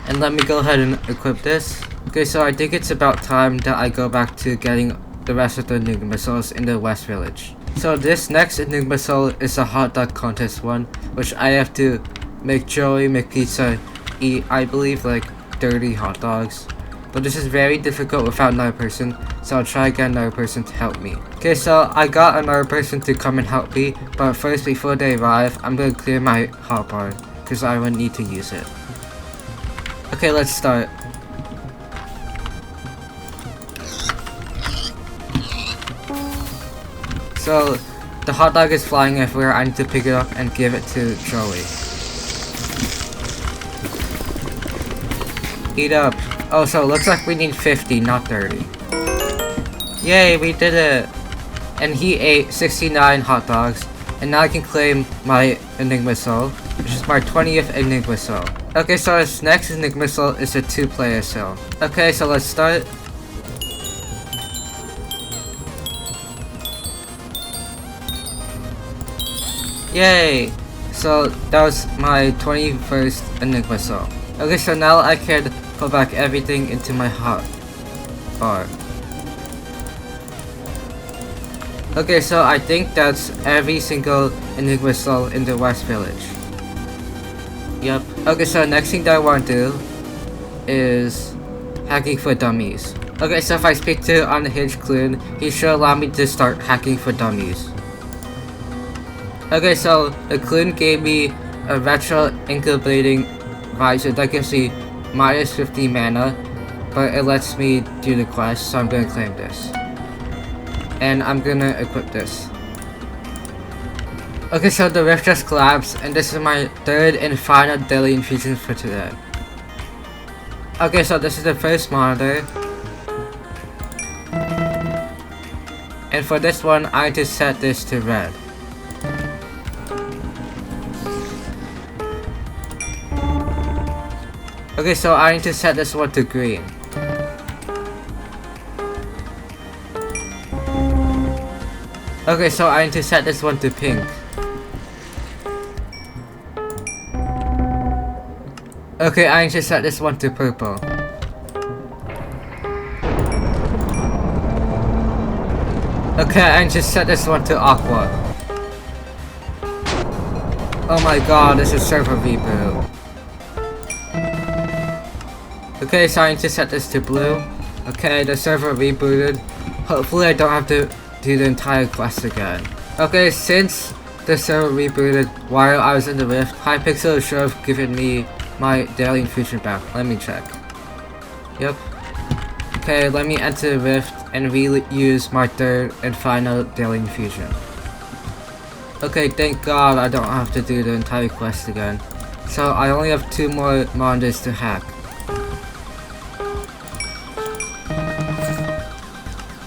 And let me go ahead and equip this. Okay, so I think it's about time that I go back to getting the rest of the Enigma Souls in the West Village. So this next Enigma Soul is a hot dog contest one, which I have to make Joey McPizza eat, I believe, like 30 hot dogs. But this is very difficult without another person, so I'll try to get another person to help me. Okay, so I got another person to come and help me, but first, before they arrive, I'm gonna clear my hotbar, because I will need to use it. Okay, let's start. So, the hot dog is flying everywhere. I need to pick it up and give it to Joey. Eat up. Oh, so it looks like we need 50, not 30. Yay, we did it! And he ate 69 hot dogs, and now I can claim my Enigma Soul, which is my 20th Enigma Soul. Okay, so this next Enigma Soul is a 2-player soul. Okay, so let's start. Yay! So that was my 21st Enigma Soul. Okay, so now I can put back everything into my hot bar. Okay, so I think that's every single Enigma Soul in the West Village. Yep. Okay, so next thing that I want to do is hacking for dummies. Okay, so if I speak to Unhinged Clune, he should allow me to start hacking for dummies. Okay, so the Clune gave me a retro incubating visor that gives me minus 50 mana, but it lets me do the quest, so I'm gonna claim this. And I'm gonna equip this. Okay, so the rift just collapsed, and this is my 3rd and final daily infusion for today. Okay, so this is the first monitor. And for this one, I need to set this to red. Okay, so I need to set this one to green. Okay, so I need to set this one to pink. Okay, I need to set this one to purple. Okay, I need to set this one to aqua. Oh my god, this is server reboot. Okay, so I need to set this to blue. Okay, the server rebooted. Hopefully I don't have to do the entire quest again. Okay, since the server rebooted while I was in the rift, Hypixel should have given me my daily infusion back. Let me check. Yep. Okay, let me enter the rift and reuse my 3rd and final daily infusion. Okay, thank god I don't have to do the entire quest again. So I only have 2 more monitors to hack.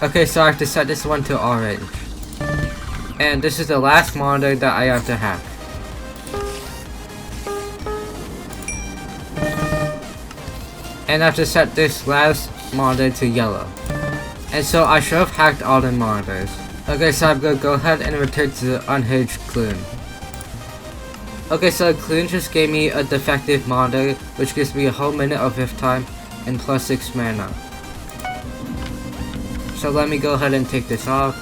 Okay, so I have to set this one to orange. And this is the last monitor that I have to hack. And I have to set this last monitor to yellow. And so I should have hacked all the monitors. Okay, so I'm gonna go ahead and return to the unhinged Clune. Okay, so Clune just gave me a defective monitor, which gives me a whole minute of rift time and plus 6 mana. So let me go ahead and take this off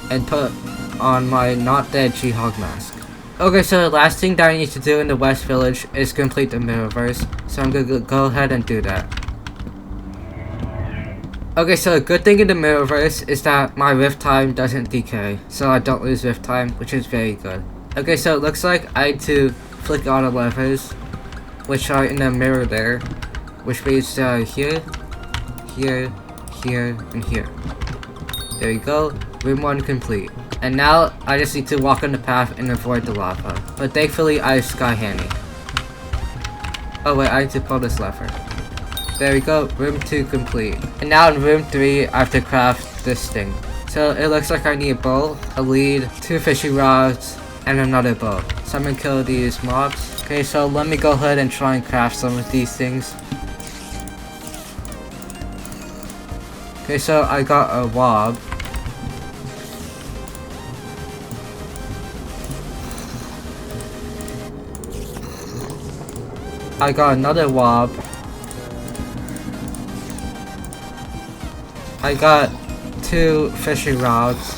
and put on my not dead She-Hog mask. Okay, so the last thing that I need to do in the West Village is complete the Mirrorverse, so I'm gonna go ahead and do that. Okay, so a good thing in the Mirrorverse is that my rift time doesn't decay, so I don't lose rift time, which is very good. Okay, so it looks like I need to flick all the levers, which are in the mirror there, which means here, here, here, and here. There you go, room 1 complete. And now I just need to walk on the path and avoid the lava. But thankfully I have Sky Handy. Oh wait, I need to pull this lever. There we go, room 2 complete. And now in room 3, I have to craft this thing. So it looks like I need a bow, a lead, 2 fishing rods, and another bow. So I'm gonna kill these mobs. Okay, so let me go ahead and try and craft some of these things. Okay, so I got a wob. I got another wob. I got 2 fishing rods.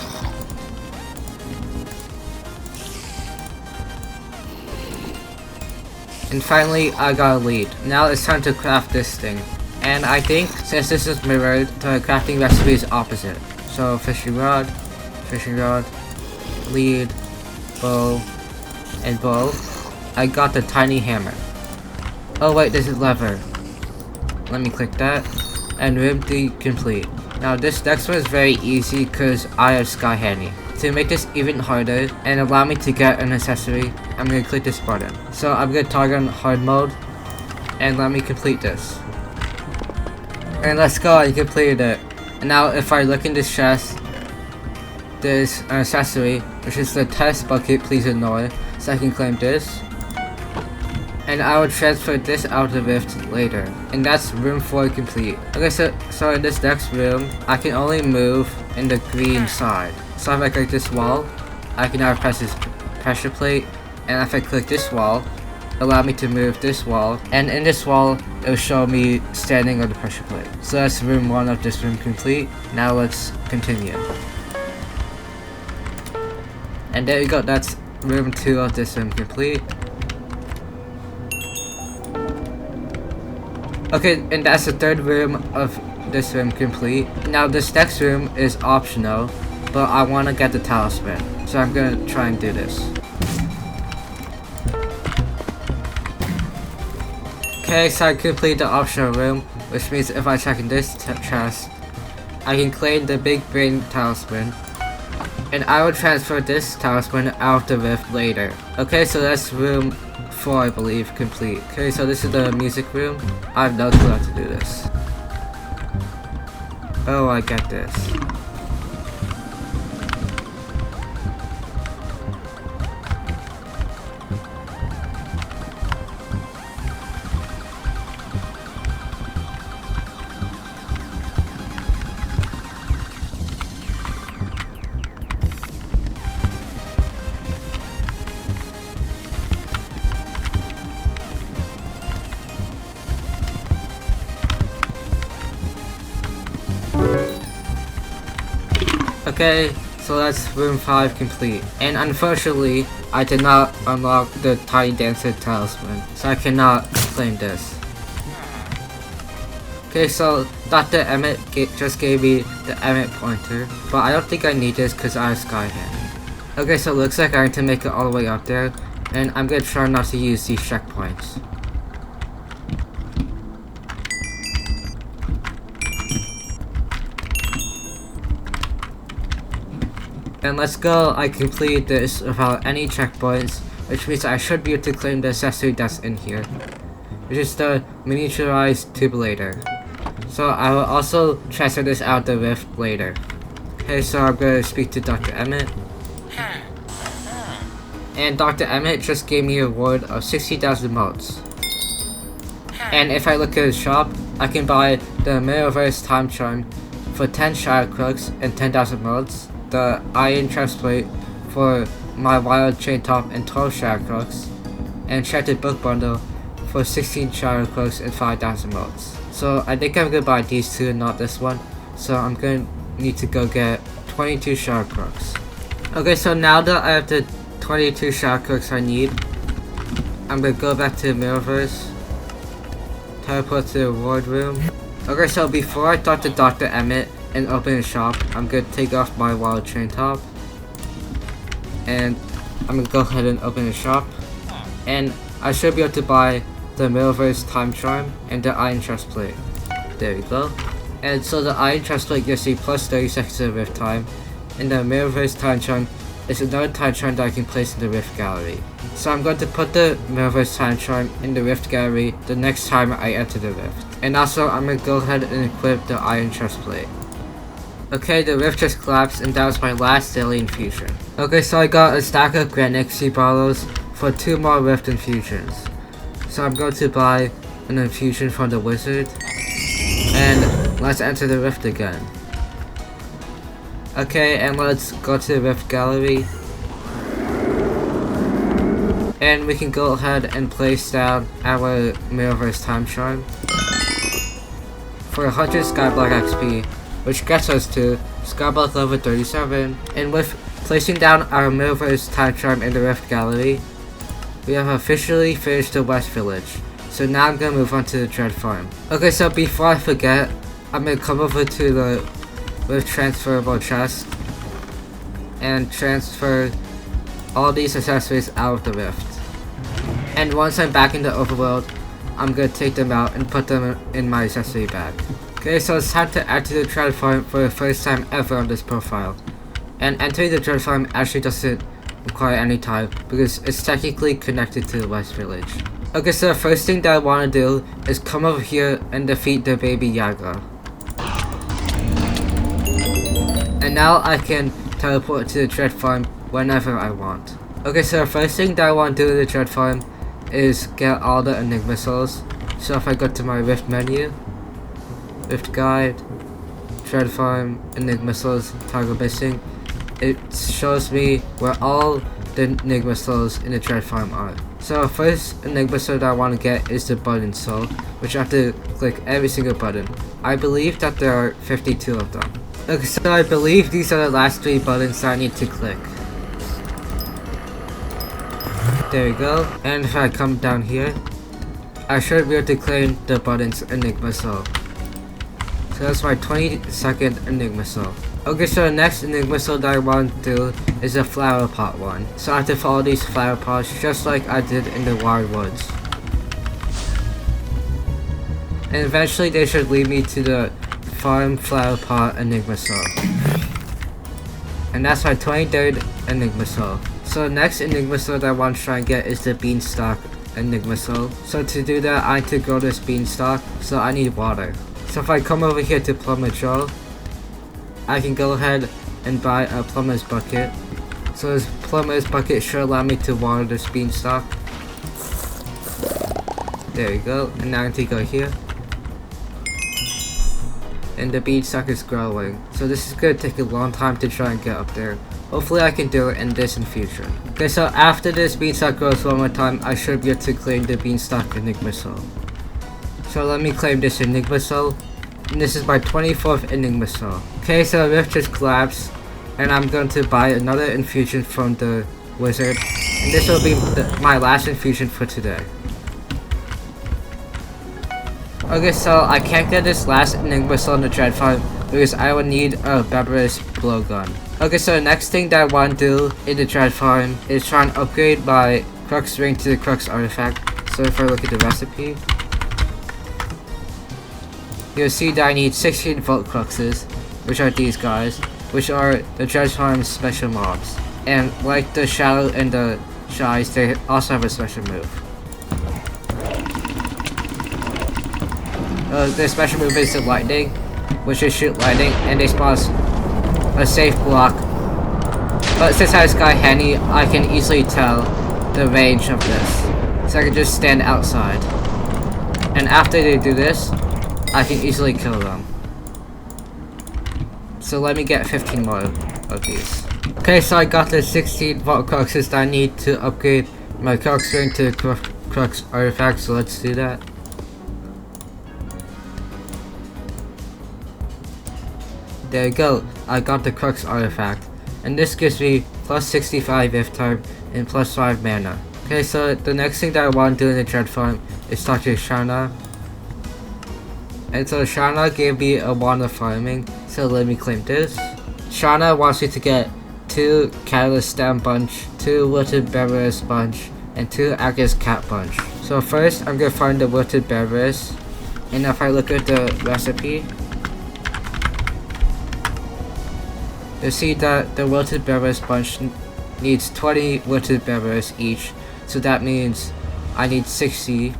And finally, I got a lead. Now it's time to craft this thing. And I think, since this is mirrored, the crafting recipe is opposite. So, fishing rod, lead, bow, and bow. I got the tiny hammer. Oh wait, this is lever. Let me click that. And room 3 complete. Now this next one is very easy because I have Sky Handy. To make this even harder and allow me to get an accessory, I'm going to click this button. So I'm going to target on hard mode and let me complete this. And let's go, I completed it. And now if I look in this chest, there's an accessory, which is the test bucket, please ignore. So I can claim this. And I will transfer this out of the rift later. And that's room 4 complete. Okay, so in this next room, I can only move in the green side. So if I click this wall, I can now press this pressure plate. And if I click this wall, allow me to move this wall. And in this wall, it will show me standing on the pressure plate. So that's room 1 of this room complete. Now let's continue. And there you go, that's room 2 of this room complete. Okay, and that's the 3rd room of this room complete. Now this next room is optional, but I want to get the talisman. So I'm going to try and do this. Okay, so I completed the optional room, which means if I check in this chest, I can claim the big brain talisman. And I will transfer this talisman out of the rift later. Okay, so that's room 4, I believe, complete. Okay, so this is the music room. I have no clue how to do this. Oh, I get this. Okay, so that's room 5 complete. And unfortunately, I did not unlock the Tiny Dancer talisman, so I cannot claim this. Okay, so Dr. Emmett just gave me the Emmett pointer, but I don't think I need this because I have Sky Handy. Okay, so it looks like I need to make it all the way up there, and I'm gonna try not to use these checkpoints. And let's go, I completed this without any checkpoints, which means I should be able to claim the accessory that's in here, which is the miniaturized tubulator. So I will also transfer this out the rift later. Okay, so I'm going to speak to Dr. Emmett. And Dr. Emmett just gave me a reward of 60,000 motes. And if I look at his shop, I can buy the Mirrorverse Time Charm for 10 Shadow Crooks and 10,000 mods, the Iron Chestplate for my Wyld Chain Top and 12 Shadow Crooks, and Enchanted Book Bundle for 16 Shadow Crooks and 5,000 mods. So I think I'm gonna buy these two and not this one, so I'm gonna need to go get 22 Shadow Crooks. Okay, so now that I have the 22 Shadow Crooks I need, I'm gonna go back to Mirrorverse, teleport to the reward room. Okay, so before I talk to Dr. Emmett and open a shop, I'm gonna take off my Wyld Chain Top, and I'm gonna go ahead and open a shop, and I should be able to buy the Mirrorverse Time Charm and the Iron Chestplate. There we go. And so the Iron Chestplate gives me plus 30 seconds of Rift time, and the Mirrorverse Time Charm is another Time Charm that I can place in the Rift Gallery. So I'm going to put the Mirrorverse Time Charm in the Rift Gallery the next time I enter the Rift. And also I'm going to go ahead and equip the Iron Chestplate. Okay, the Rift just collapsed and that was my last daily infusion. Okay, so I got a stack of Granite Sea bottles for 2 more Rift infusions. So I'm going to buy an infusion from the wizard, and let's enter the Rift again. Okay, and let's go to the Rift Gallery, and we can go ahead and place down our Mirrorverse Time Charm for 100 Skyblock XP, which gets us to Skyblock level 37. And with placing down our Mirrorverse Time Charm in the Rift Gallery, we have officially finished the West Village. So now I'm gonna move on to the Dreadfarm. Okay, so before I forget, I'm gonna come over to the Rift transferable chest and transfer all these accessories out of the Rift. And once I'm back in the overworld, I'm gonna take them out and put them in my accessory bag. Okay, so it's time to enter the Dreadfarm for the first time ever on this profile. And entering the Dreadfarm actually doesn't require any time because it's technically connected to the West Village. Okay, so the first thing that I want to do is come over here and defeat the baby Yaga. And now I can teleport to the Dreadfarm whenever I want. Okay, so the first thing that I want to do in the Dreadfarm is get all the Enigma souls. So if I go to my Rift menu, Rift Guide, Dreadfarm, Enigma souls, toggle missing, it shows me where all the Enigma souls in the Dreadfarm are. So first Enigma soul that I want to get is the button soul, which I have to click every single button. I believe that there are 52 of them. Okay, so I believe these are the last 3 buttons that I need to click. There we go. And if I come down here, I should be able to claim the button's Enigma soul. So that's my 22nd Enigma soul. Okay, so the next Enigma soul that I want to do is a flower pot one. So I have to follow these flower pots just like I did in the Wyld Woods. And eventually they should lead me to the farm flower pot Enigma soul. And that's my 23rd Enigma soul. So the next Enigma soul that I want to try and get is the beanstalk Enigma soul. So to do that I need to grow this beanstalk, so I need water. So if I come over here to Plumber Joe, I can go ahead and buy a plumber's bucket. So this plumber's bucket should allow me to water this beanstalk. There we go. And now I need to go here. And the beanstalk is growing. So this is going to take a long time to try and get up there. Hopefully I can do it in this infusion. Okay, so after this beanstalk grows one more time, I should be able to claim the beanstalk Enigma soul. So let me claim this Enigma soul. And this is my 24th Enigma soul. Okay, so the rift just collapsed, and I'm going to buy another infusion from the wizard, and this will be my last infusion for today. Okay, so I can't get this last Enigma soul in the Dreadfarm because I would need a Barbarous blowgun. Okay, so the next thing that I want to do in the Dreadfarm is try and upgrade my Crux ring to the Crux artifact. So if I look at the recipe, you'll see that I need 16 Volt Cruxes, which are these guys, which are the Dreadfarm's special mobs. And like the Shadow and the Shies, they also have a special move. Their special move is the Lightning, which they shoot lightning, and they spawn a safe block. But since I have Sky Handy, I can easily tell the range of this. So I can just stand outside. And after they do this, I can easily kill them. So let me get 15 more of these. Okay, so I got the 16 vault cruxes that I need to upgrade my crux ring to crux artifact, so let's do that. There you go, I got the crux artifact. And this gives me plus 65 if time and plus 5 mana. Okay, so the next thing that I want to do in the Dreadfarm is talk to Shana. And so Shana gave me a wand of farming, so let me claim this. Shana wants me to get 2 Catalyst Stem Bunch, 2 Wilted Berries Bunch, and 2 Agus Cat Bunch. So first, I'm gonna find the Wilted Berries, and if I look at the recipe, you'll see that the Wilted Berries Bunch needs 20 Wilted Berries each, so that means I need 60,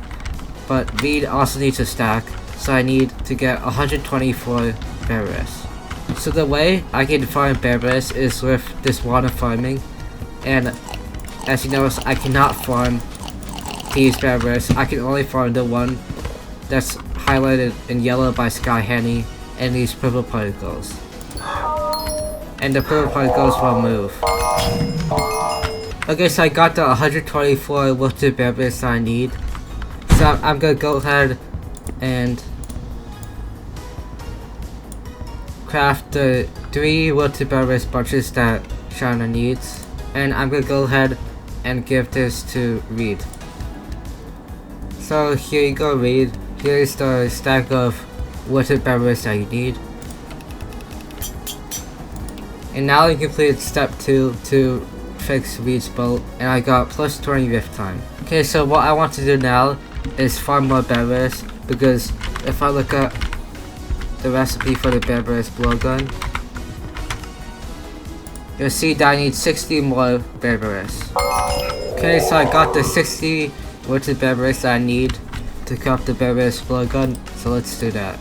but Reed also needs a stack, so I need to get 124 berries. So the way I can farm berries is with this wand of farming, and as you notice, I cannot farm these berries. I can only farm the one that's highlighted in yellow by Sky Henny and these purple particles. And the purple particles will move. Okay, so I got the 124 wilted berries that I need. So I'm gonna go ahead and craft the 3 wilted berries bunches that Shana needs. And I'm gonna go ahead and give this to Reed. So here you go, Reed. Here's the stack of wilted berries that you need. And now you completed step 2 to fix Reed's boat, and I got plus 20 rift time. Okay, so what I want to do now is farm more berries, because if I look at the recipe for the berries blowgun, you'll see that I need 60 more berries. Okay, so I got the 60 wilted berries that I need to craft the berries blowgun, so let's do that.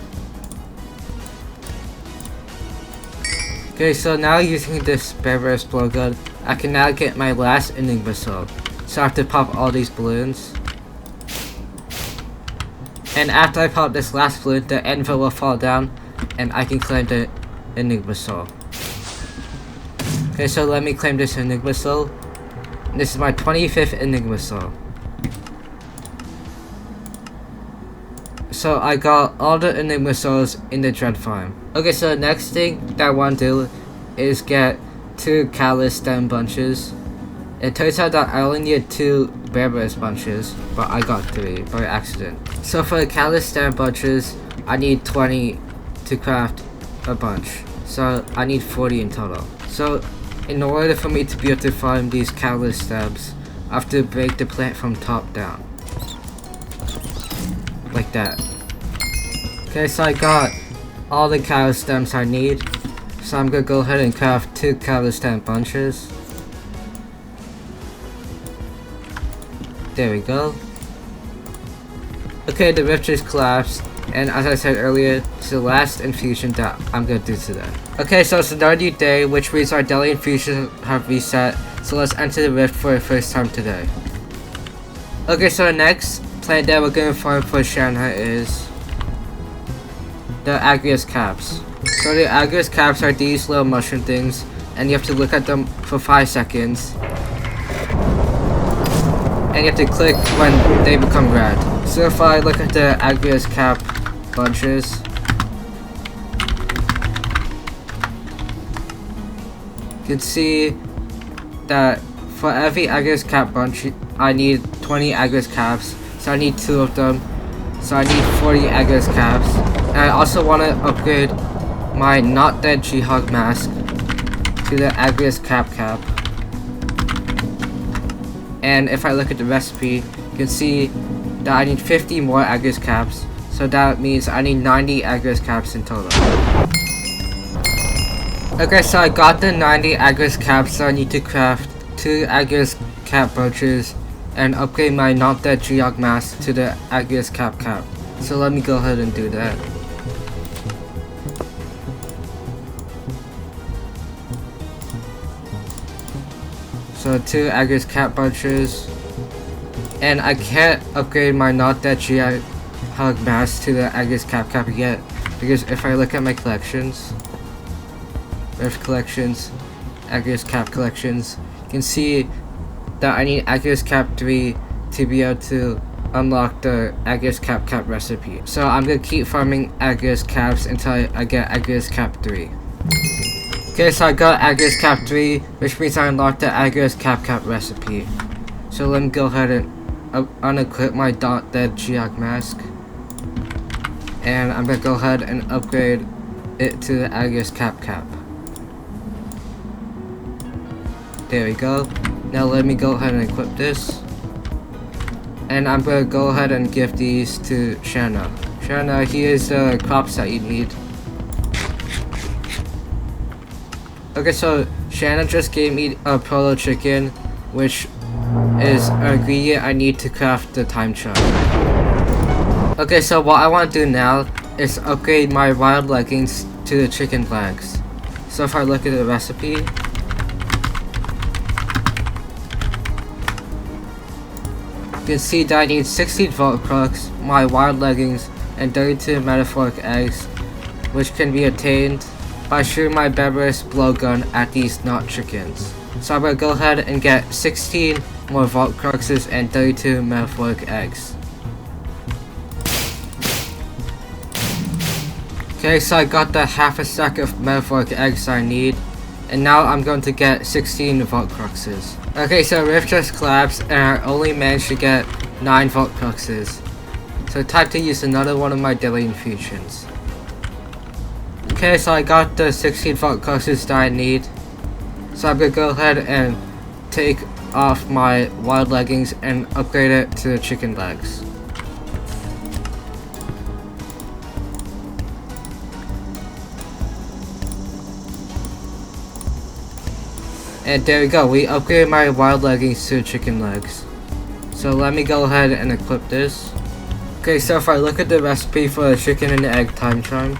Okay, so now using this berries blowgun, I can now get my last Enigma soul. So I have to pop all these balloons. And after I pop this last balloon, the anvil will fall down, and I can claim the Enigma soul. Okay, so let me claim this Enigma soul. This is my 25th Enigma soul. So I got all the Enigma souls in the Dreadfarm. Okay, so the next thing that I want to do is get 2 Catalyst Stem Bunches. It turns out that I only needed 2 berries bunches, but I got 3 by accident. So for the Catalyst Stem Bunches, I need 20 to craft a bunch. So I need 40 in total. So in order for me to be able to farm these Catalyst Stems, I have to break the plant from top down. Like that. Okay, so I got all the Catalyst Stems I need. So I'm gonna go ahead and craft 2 Catalyst Stem Bunches. There we go. Okay, the rift just collapsed, and as I said earlier, it's the last infusion that I'm gonna do today. Okay, so it's another new day, which means our daily infusions have reset, so let's enter the rift for the first time today. Okay, so the next plant that we're gonna farm for Shana is the Agrius Caps. So the Agrius Caps are these little mushroom things, and you have to look at them for 5 seconds. And you have to click when they become red. So if I look at the Agrius Cap bunches, you can see that for every Agrius Cap bunch, I need 20 Agrius Caps. So I need 2 of them. So I need 40 Agrius Caps. And I also want to upgrade my Not Dead G-Hog mask to the Agrius Cap. And if I look at the recipe, you can see that I need 50 more Agrius Caps. So that means I need 90 Agrius Caps in total. Okay, so I got the 90 Agrius Caps, so I need to craft 2 Agrius Cap bunches and upgrade my Not Dead Geog mask to the Agrius Cap. So let me go ahead and do that. So 2 Agrius Cap bunches. And I can't upgrade my Not Dead hug mask to the Agus cap yet, because if I look at my collections, Rift collections, Agus cap collections, you can see that I need Agus cap 3 to be able to unlock the Agus cap recipe. So I'm gonna keep farming Agus caps until I get Agus cap 3. Okay, so I got Agus cap 3, which means I unlocked the Agus cap recipe. So let me go ahead and unequip my dead Geog mask. And I'm gonna go ahead and upgrade it to the Agus cap. There we go. Now let me go ahead and equip this. And I'm gonna go ahead and give these to Shanna. Shanna, here's the crops that you need. Okay, so Shanna just gave me a polo chicken, which is an ingredient I need to craft the time charm. Okay, so what I want to do now is upgrade my wild leggings to the chicken legs. So if I look at the recipe, you can see that I need 16 Vault Crux, my wild leggings, and 32 metaphoric eggs, which can be obtained by shooting my Beber's blowgun at these not chickens. So I'm gonna go ahead and get 16 more Vault Cruxes and 32 metaphoric eggs. Okay, so I got the half a stack of metaphoric eggs I need, and now I'm going to get 16 Vault Cruxes. Okay, so Rift just collapsed and I only managed to get 9 Vault Cruxes. So time to use another one of my daily infusions. Okay, so I got the 16 Vault Cruxes that I need. So I'm gonna go ahead and take off my wild leggings and upgrade it to the chicken legs. And there we go, we upgraded my wild leggings to chicken legs. So let me go ahead and equip this. Okay, so if I look at the recipe for the chicken and egg time charm,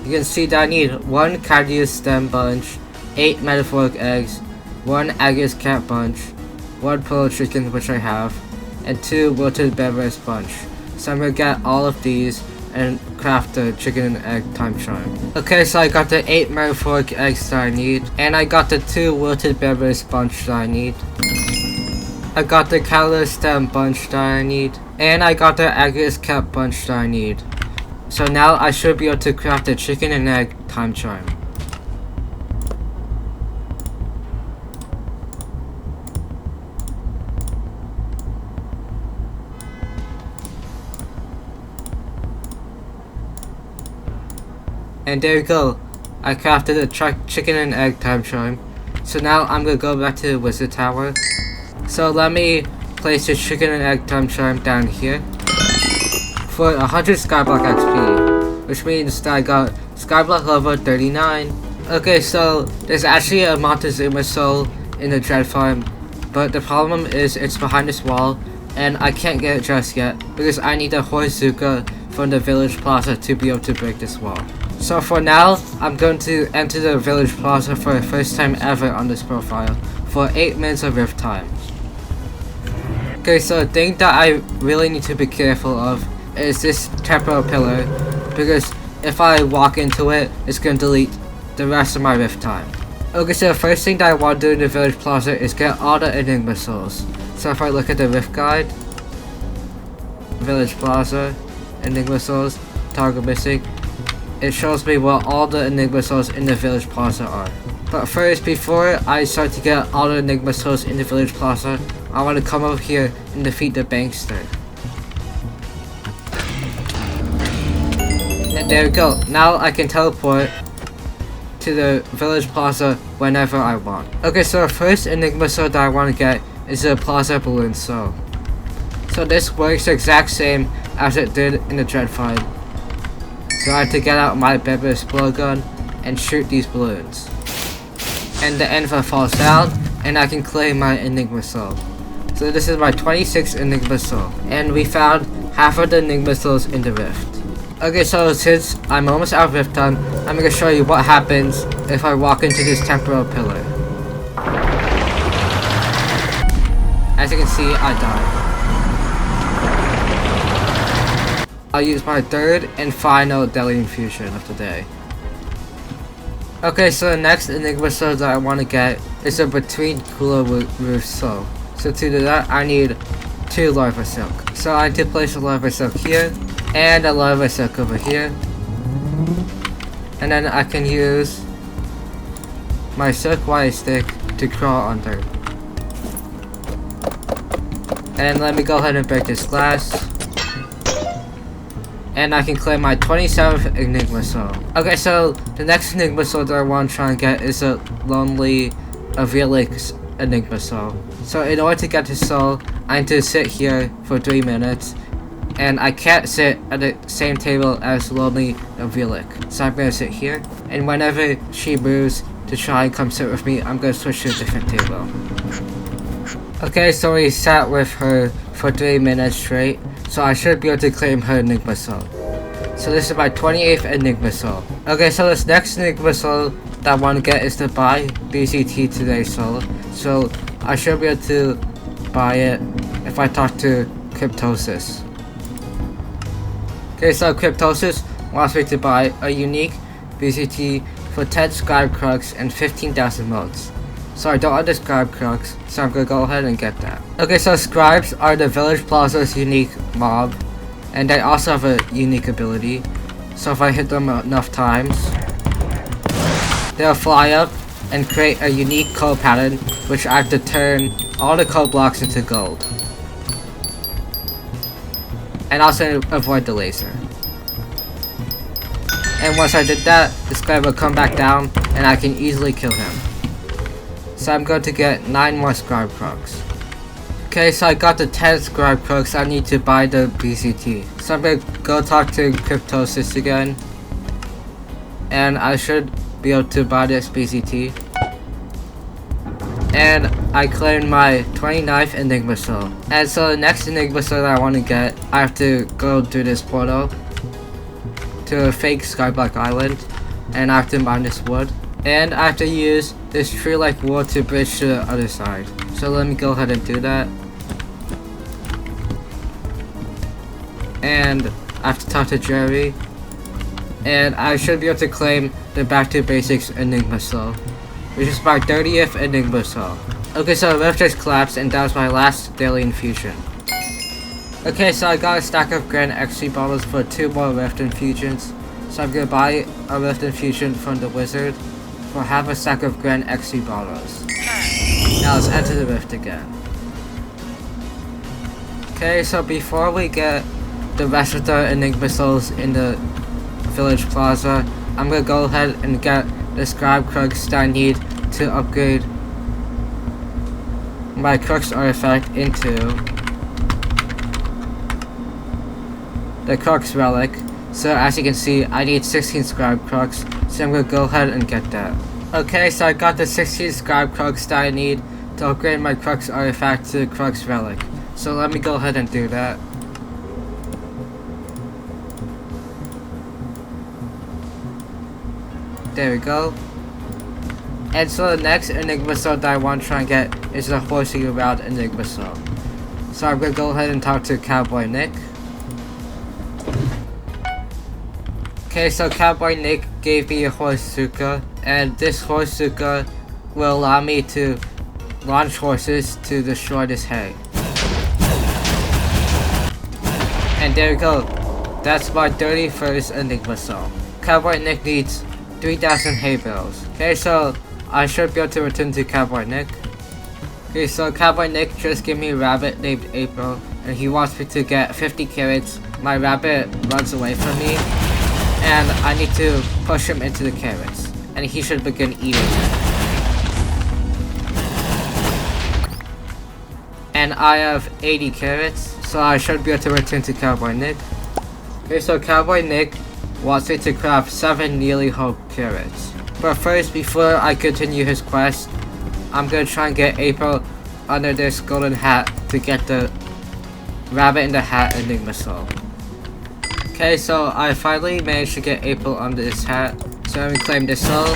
you can see that I need 1 Cadius stem bunch, 8 metaphoric eggs, 1 Agus cat bunch, 1 polo chicken, which I have, and 2 wilted beverage bunch. So I'm gonna get all of these and craft the chicken and egg time charm. Okay, so I got the 8 metaphoric eggs that I need, and I got the 2 wilted beverage bunch that I need. I got the Cadius stem bunch that I need, and I got the Agus cat bunch that I need. So now I should be able to craft the chicken and egg time charm. And there we go. I crafted the chicken and egg time charm. So now I'm gonna go back to the wizard tower. So let me place the chicken and egg time charm down here for 100 Skyblock XP, which means that I got Skyblock level 39. Okay, so there's actually a Montezuma soul in the Dreadfarm, but the problem is it's behind this wall, and I can't get it just yet because I need the Horzuka from the village plaza to be able to break this wall. So for now, I'm going to enter the village plaza for the first time ever on this profile for 8 minutes of rift time. Okay, so the thing that I really need to be careful of is this temporal pillar, because if I walk into it, it's going to delete the rest of my rift time. Okay, so the first thing that I want to do in the village plaza is get all the Enigma souls. So if I look at the rift guide, village plaza, Enigma souls, target missing, it shows me what all the Enigma souls in the village plaza are. But first, before I start to get all the Enigma souls in the village plaza, I want to come over here and defeat the bankster. And there we go. Now I can teleport to the village plaza whenever I want. Okay, so the first Enigma soul that I want to get is the Plaza balloon soul. So this works the exact same as it did in the Dreadfarm. So I have to get out my Beber's blowgun and shoot these balloons. And the Enva falls down, and I can claim my Enigma soul. So this is my 26th Enigma soul, and we found half of the Enigma souls in the rift. Okay, so since I'm almost out of rift time, I'm gonna show you what happens if I walk into this temporal pillar. As you can see, I died. I'll use my third and final deadly infusion of the day. Okay, so the next Enigma soul that I want to get is a between cooler roof soul. So to do that, I need 2 larva silk. So I need to place a larva silk here and a larva silk over here. And then I can use my silk wire stick to crawl under. And let me go ahead and break this glass. And I can claim my 27th Enigma soul. Okay, so the next Enigma soul that I want to try and get is a lonely Avilix Enigma soul. So in order to get this soul, I need to sit here for 3 minutes. And I can't sit at the same table as lonely Avilix. So I'm gonna sit here. And whenever she moves to try and come sit with me, I'm gonna switch to a different table. Okay, so we sat with her for 3 minutes straight. So I should be able to claim her Enigma soul. So this is my 28th Enigma soul. Okay, so this next Enigma soul that I want to get is to buy BCT Today soul. So I should be able to buy it if I talk to Cryptosis. Okay, so Cryptosis wants me to buy a unique BCT for 10 Scribe Crux and 15,000 motes. So I don't have the Scribe Crux, so I'm gonna go ahead and get that. Okay, so Scribes are the Village Plaza's unique mob, and they also have a unique ability. So if I hit them enough times, they'll fly up and create a unique code pattern, which I have to turn all the code blocks into gold. And also avoid the laser. And once I did that, this guy will come back down, and I can easily kill him. So I'm going to get 9 more Scribe Crux. Okay, so I got the 10 Scribe Crux. I need to buy the BCT. So I'm going to go talk to Cryptosis again. And I should be able to buy this BCT. And I claimed my 29th Enigma soul. And so the next Enigma soul that I want to get, I have to go through this portal to a fake Skyblock island. And I have to mine this wood. And I have to use this tree-like wood to bridge to the other side. So let me go ahead and do that. And I have to talk to Jerry. And I should be able to claim the Back to Basics Enigma soul, which is my 30th Enigma soul. Okay, so the rift just collapsed, and that was my last daily infusion. Okay, so I got a stack of Grand XP bottles for 2 more rift infusions. So I'm gonna buy a rift infusion from the wizard for half a stack of Grand XP bottles. Now let's enter the rift again. Okay, so before we get the rest of the Enigma souls in the Village Plaza, I'm gonna go ahead and get the Scribe Crux that I need to upgrade my Crux artifact into the Crux relic. So as you can see, I need 16 Scribe Crux, so I'm gonna go ahead and get that. Okay, so I got the 16 Scribe Crux that I need to upgrade my Crux artifact to the Crux relic. So let me go ahead and do that. There we go. And so the next Enigma soul that I want to try and get is the horsing around Enigma soul. So I'm gonna go ahead and talk to Cowboy Nick. Okay, so Cowboy Nick gave me a Horsuka, and this Horsuka will allow me to launch horses to destroy this hay. And there we go. That's my 31st Enigma soul. Cowboy Nick needs 3,000 hay bales. Okay, so I should be able to return to Cowboy Nick. Okay, so Cowboy Nick just gave me a rabbit named April, and he wants me to get 50 carrots. My rabbit runs away from me, and I need to push him into the carrots, and he should begin eating them. And I have 80 carrots, so I should be able to return to Cowboy Nick. Okay, so Cowboy Nick wants me to craft 7 Nearly Hope carrots. But first, before I continue his quest, I'm gonna try and get April under this golden hat to get the Rabbit in the Hat Enigma soul. Okay, so I finally managed to get April under this hat. So let me claim this soul.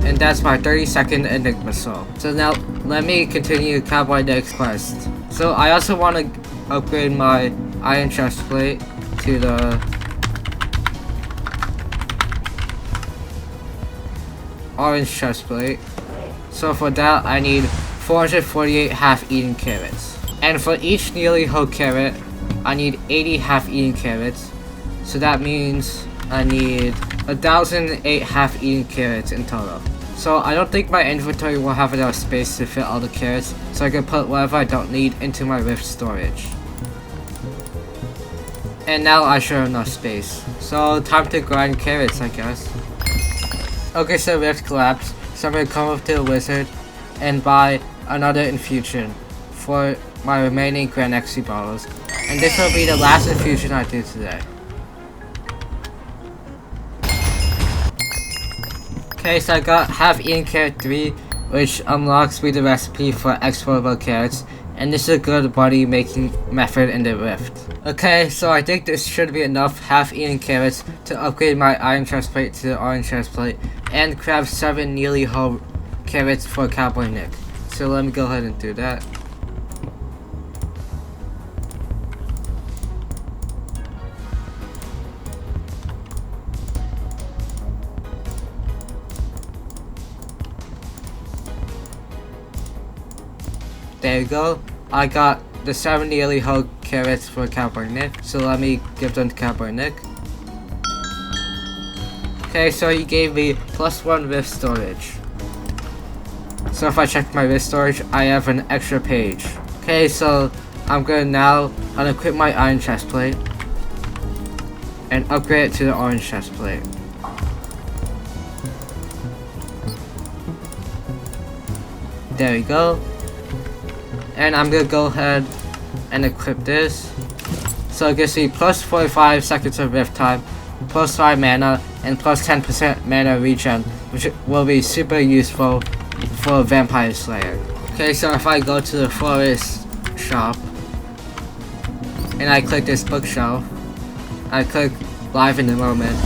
And that's my 30-second Enigma Soul. So now, let me continue Cowboy Nick's quest. So I also want to upgrade my iron chest plate to the orange chest plate. So for that, I need 448 half-eaten carrots. And for each nearly whole carrot, I need 80 half-eaten carrots. So that means I need 1,008 half-eaten carrots in total. So I don't think my inventory will have enough space to fit all the carrots, so I can put whatever I don't need into my rift storage. And now I should have enough space. So time to grind carrots, I guess. Okay, so rift collapsed, so I'm gonna come up to the wizard and buy another infusion for my remaining Grand XP bottles. And this will be the last infusion I do today. Okay, so I got half-eaten carrot 3, which unlocks me the recipe for exportable carrots, and this is a good body making method in the rift. Okay, so I think this should be enough half-eaten carrots to upgrade my iron chest plate to the orange chest plate, and craft 7 nearly whole carrots for Cowboy Nick. So let me go ahead and do that. There you go. I got the 7 nearly whole carrots for Cowboy Nick. So let me give them to Cowboy Nick. Okay, so he gave me +1 rift storage. So if I check my rift storage, I have an extra page. Okay, so I'm gonna now unequip my iron chest plate and upgrade it to the orange chest plate. There we go. And I'm gonna go ahead and equip this. So it gives me plus 45 seconds of rift time, plus 5 mana, and plus 10% mana regen, which will be super useful for Vampire Slayer. Okay, so if I go to the forest shop, and I click this bookshelf, I click live in the moment,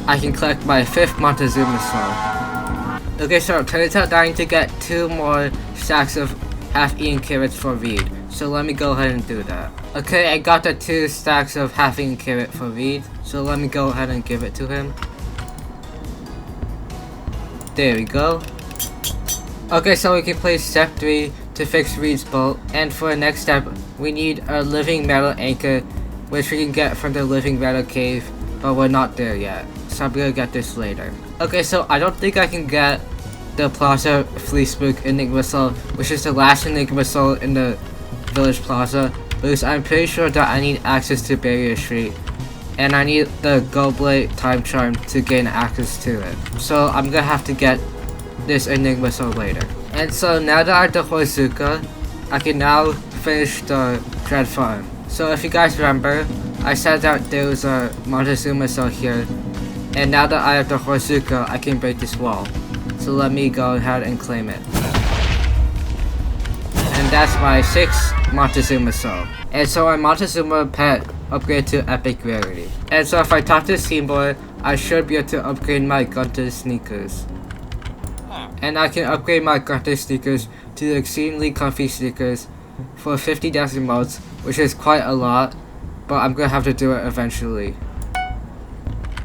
I can collect my 5th Montezuma Soul. Okay, so it turns out that I need to get 2 more stacks of half-eaten carrots for Reed. So let me go ahead and do that. Okay, I got the 2 stacks of half-eaten carrot for Reed. So let me go ahead and give it to him. There we go. Okay, so we can play step 3 to fix Reed's bolt. And for the next step, we need a living metal anchor, which we can get from the living metal cave, but we're not there yet. So I'm gonna get this later. Okay, so I don't think I can get the Plaza Flea Spook Enigma Soul, which is the last Enigma Soul in the Village Plaza, because I'm pretty sure that I need access to Barrier Street, and I need the Goblade Time Charm to gain access to it. So I'm gonna have to get this Enigma Soul later. And so now that I have the Hoizuka, I can now finish the Dreadfarm. So if you guys remember, I said that there was a Montezuma Soul here, and now that I have the Hoizuka, I can break this wall. So let me go ahead and claim it. And that's my 6th Montezuma Soul. And so my Montezuma pet upgrade to epic rarity. And so if I talk to Steamboy, I should be able to upgrade my Gunter sneakers. And I can upgrade my Gunter sneakers to the exceedingly comfy sneakers for 50,000 motes, which is quite a lot, but I'm gonna have to do it eventually.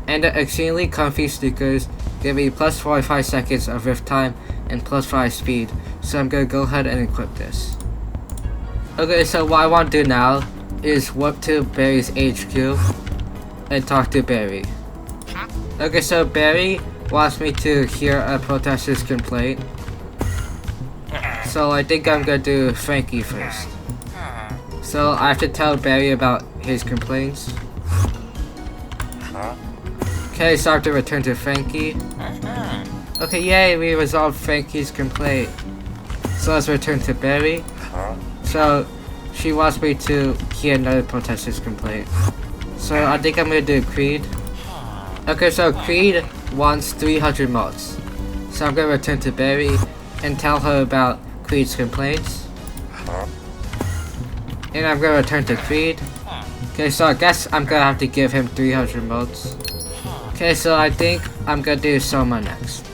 And the exceedingly comfy sneakers give me plus 45 seconds of rift time and plus 5 speed, so I'm gonna go ahead and equip this. Okay, so what I want to do now is warp to Barry's HQ and talk to Barry. Okay, so Barry wants me to hear a protester's complaint, so I think I'm gonna do Frankie first. So I have to tell Barry about his complaints. Okay, so I have to return to Frankie. Okay, yay, we resolved Frankie's complaint. So let's return to Barry. So she wants me to hear another protester's complaint. So I think I'm gonna do Creed. Okay, so Creed wants 300 motes. So I'm gonna return to Barry and tell her about Creed's complaints. And I'm gonna return to Creed. Okay, so I guess I'm gonna have to give him 300 motes. Okay, so I think I'm gonna do Soma next.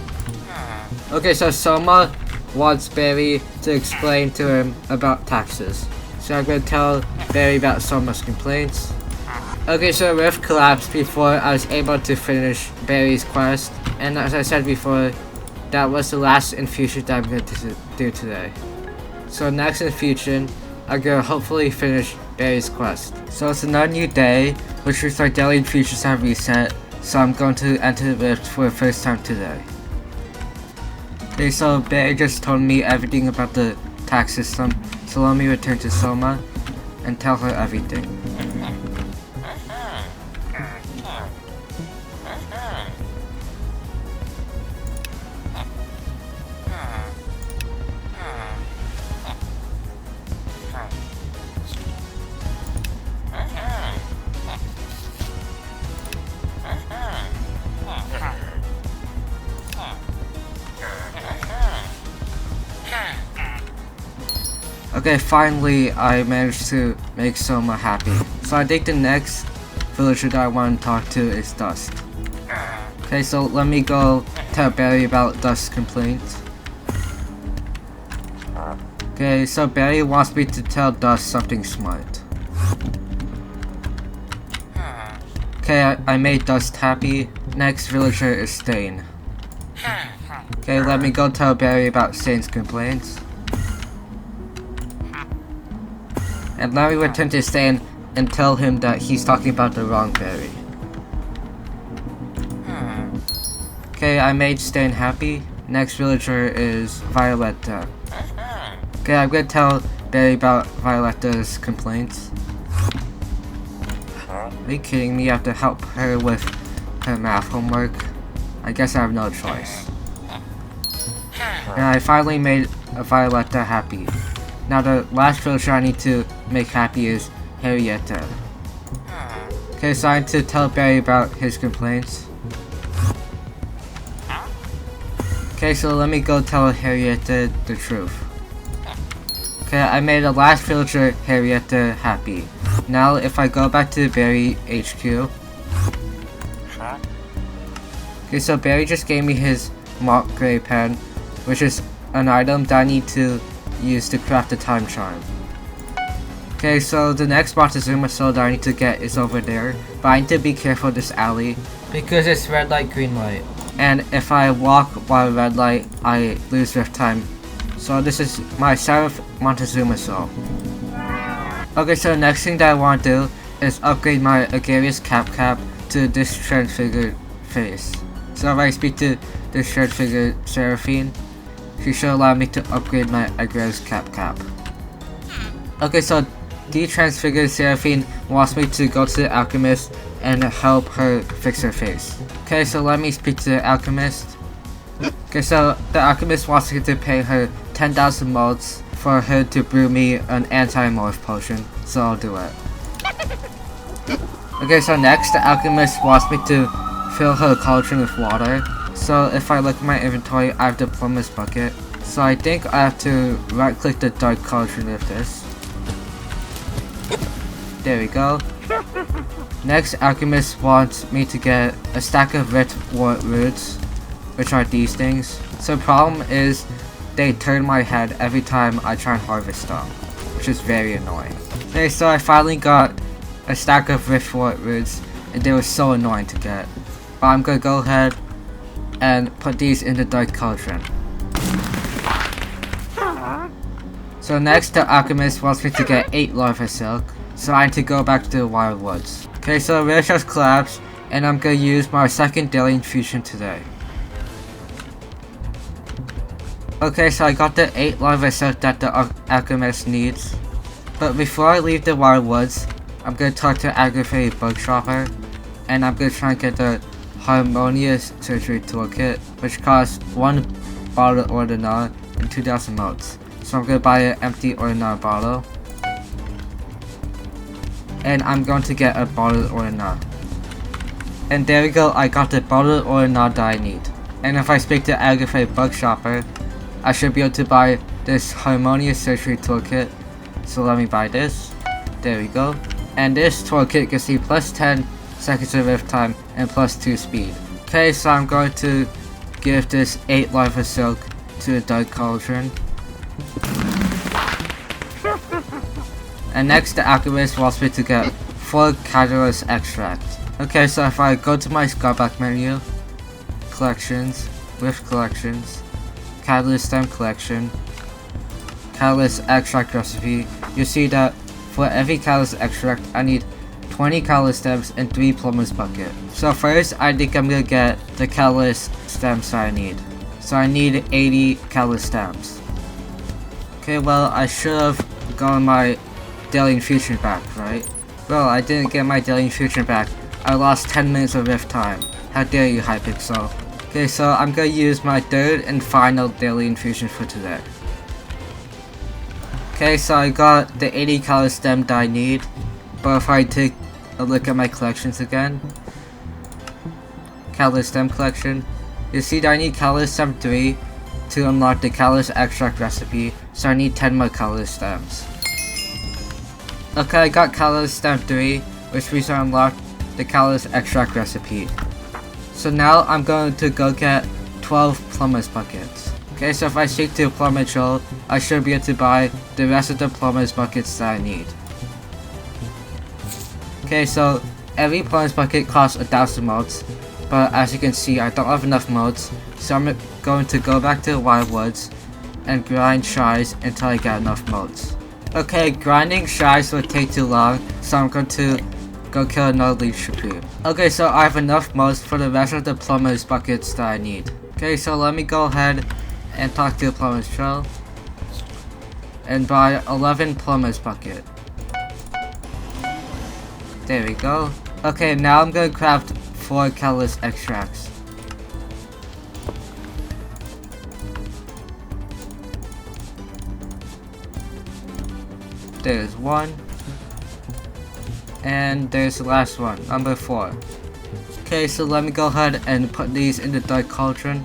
Okay, so Soma wants Barry to explain to him about taxes. So I'm gonna tell Barry about Soma's complaints. Okay, so Rift collapsed before I was able to finish Barry's quest. And as I said before, that was the last infusion that I'm going to do today. So next infusion, I'm going to hopefully finish Barry's quest. So it's another new day, which means our daily infusions have reset. So I'm going to enter the Rift for the first time today. Okay, so Barry just told me everything about the tax system. So let me return to Soma and tell her everything. Okay, finally I managed to make Soma happy. So I think the next villager that I want to talk to is Dust. Okay, so let me go tell Barry about Dust's complaints. Okay, so Barry wants me to tell Dust something smart. Okay, I made Dust happy. Next villager is Stain. Okay, let me go tell Barry about Stain's complaints. And let me return to Stain and tell him that he's talking about the wrong Barry. Okay, I made Stain happy. Next villager is Violetta. Okay, I'm gonna tell Barry about Violetta's complaints. Are you kidding me? I have to help her with her math homework. I guess I have no choice. And I finally made Violetta happy. Now the last villager I need to make happy is Harrietta. Okay, so I need to tell Barry about his complaints. Okay, so let me go tell Harrietta the truth. Okay, I made the last villager, Harrietta, happy. Now if I go back to Barry HQ. Okay, so Barry just gave me his mock gray pen, which is an item that I need to use to craft the time charm. Okay, so the next Montezuma soul that I need to get is over there, but I need to be careful of this alley because it's red light, green light. And if I walk while red light, I lose rift time. So this is my 7th Montezuma soul. Okay, so the next thing that I want to do is upgrade my Agarius Cap to this transfigured face. So if I speak to this transfigured Seraphine, she should allow me to upgrade my Agarius Cap. Okay, so the transfigured Seraphine wants me to go to the alchemist and help her fix her face. Okay, so let me speak to the alchemist. Okay, so the alchemist wants me to pay her 10,000 mods for her to brew me an anti-morph potion, so I'll do it. Okay, so next the alchemist wants me to fill her cauldron with water. So if I look at my inventory, I have the plumber's bucket. So I think I have to right click the dark cauldron with this. There we go. Next, alchemist wants me to get a stack of red wart roots, which are these things. So the problem is they turn my head every time I try and harvest them, which is very annoying. Okay, so I finally got a stack of rift wart roots, and they were so annoying to get. But I'm gonna go ahead and put these in the dark cauldron. So next, the alchemist wants me to get 8 larva silk, so I need to go back to the Wyld Woods. Okay, so the village has collapsed, and I'm gonna use my second daily infusion today. Okay, so I got the 8 larva silk that the alchemist needs. But before I leave the Wyld Woods, I'm gonna talk to Aggravated Bug Shopper, and I'm gonna try and get the Harmonious Surgery Toolkit, which costs 1 bottle of Ordinal and 2,000 motes. So I'm gonna buy an empty Ordinal bottle. And I'm going to get a bottle of Ordinal. And there we go, I got the bottle of Ordinal that I need. And if I speak to Aggravated Bug Shopper, I should be able to buy this Harmonious Surgery Toolkit. So let me buy this. There we go. And this toolkit gives me plus 10 seconds of rift time and plus 2 speed. Okay, so I'm going to give this 8 larva silk to the dark cauldron. And next the alchemist wants me to get 4 catalyst extract. Okay, so if I go to my Skyblock menu, collections, rift collections, catalyst stem collection, catalyst extract recipe, you see that for every catalyst extract I need 20 catalyst stems and 3 plumber's bucket. So first I think I'm gonna get the catalyst stems that I need. So I need 80 catalyst stems. Okay, well I should have gotten my daily infusion back, right? Well, I didn't get my daily infusion back. I lost 10 minutes of rift time. How dare you, Hypixel. Okay, so I'm gonna use my 3rd and final daily infusion for today. Okay, so I got the 80 catalyst stem that I need. But if I take a look at my collections again, catalyst stem collection, you see that I need catalyst stem 3 to unlock the catalyst extract recipe, so I need 10 more catalyst stems. Okay, I got catalyst stem 3, which means I unlocked the catalyst extract recipe. So now I'm going to go get 12 plumber's buckets. Okay, so if I stick to plumber troll, I should be able to buy the rest of the plumber's buckets that I need. Okay, so every plumber's bucket costs 1,000 motes, but as you can see I don't have enough motes, so I'm going to go back to Wyld Woods and grind shies until I get enough motes. Okay, grinding shies will take too long, so I'm going to go kill another leaf supreme. Okay, so I have enough motes for the rest of the plumber's buckets that I need. Okay, so let me go ahead and talk to the plumber's troll and buy 11 plumber's bucket. There we go. Okay, now I'm gonna craft 4 catalyst extracts. There's 1. And there's the last one, number 4. Okay, so let me go ahead and put these in the dark cauldron.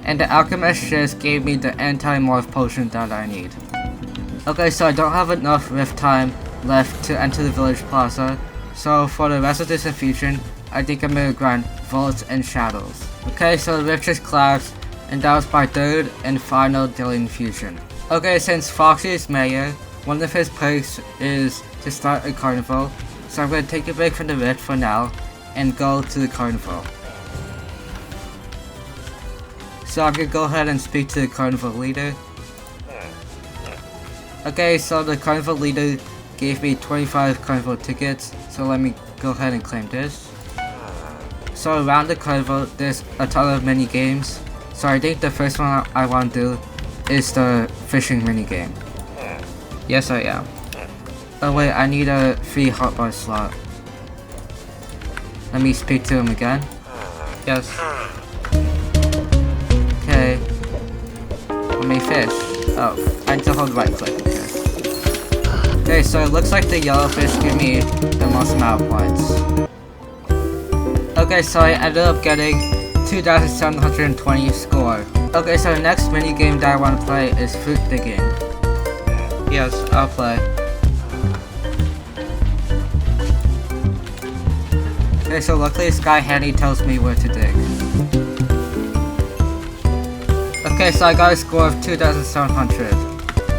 And the alchemist just gave me the anti-morph potion that I need. Okay, so I don't have enough rift time left to enter the village plaza. So for the rest of this infusion, I think I'm gonna grind vaults and shadows. Okay, so the rift just collapsed, and that was my 3rd and final daily infusion. Okay, since Foxy is mayor, one of his perks is to start a carnival, so I'm going to take a break from the rift for now and go to the carnival. So I'm going to go ahead and speak to the carnival leader. Okay, so the carnival leader gave me 25 carnival tickets, so let me go ahead and claim this. So around the carnival there's a ton of mini games, so I think the first one I want to do is the fishing mini game. Yes, I am. Oh wait, I need a free hotbar slot. Let me speak to him again. Yes. Okay. Let me fish. Oh, I need to hold right click. Okay, so it looks like the yellow fish give me the most amount of points. Okay, so I ended up getting 2,720 score. Okay, so the next mini game that I want to play is fruit digging. Yes, I'll play. Okay, so luckily Sky Handy tells me where to dig. Okay, so I got a score of 2,700.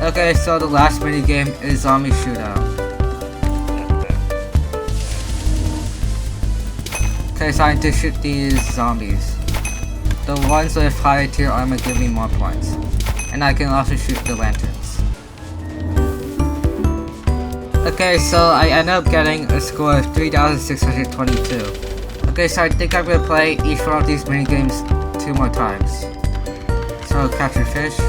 Okay, so the last mini game is zombie shootout. Okay, so I need to shoot these zombies. The ones with higher tier armor give me more points. And I can also shoot the lanterns. Okay, so I end up getting a score of 3,622. Okay, so I think I'm gonna play each one of these mini games 2 more times. So catch a fish.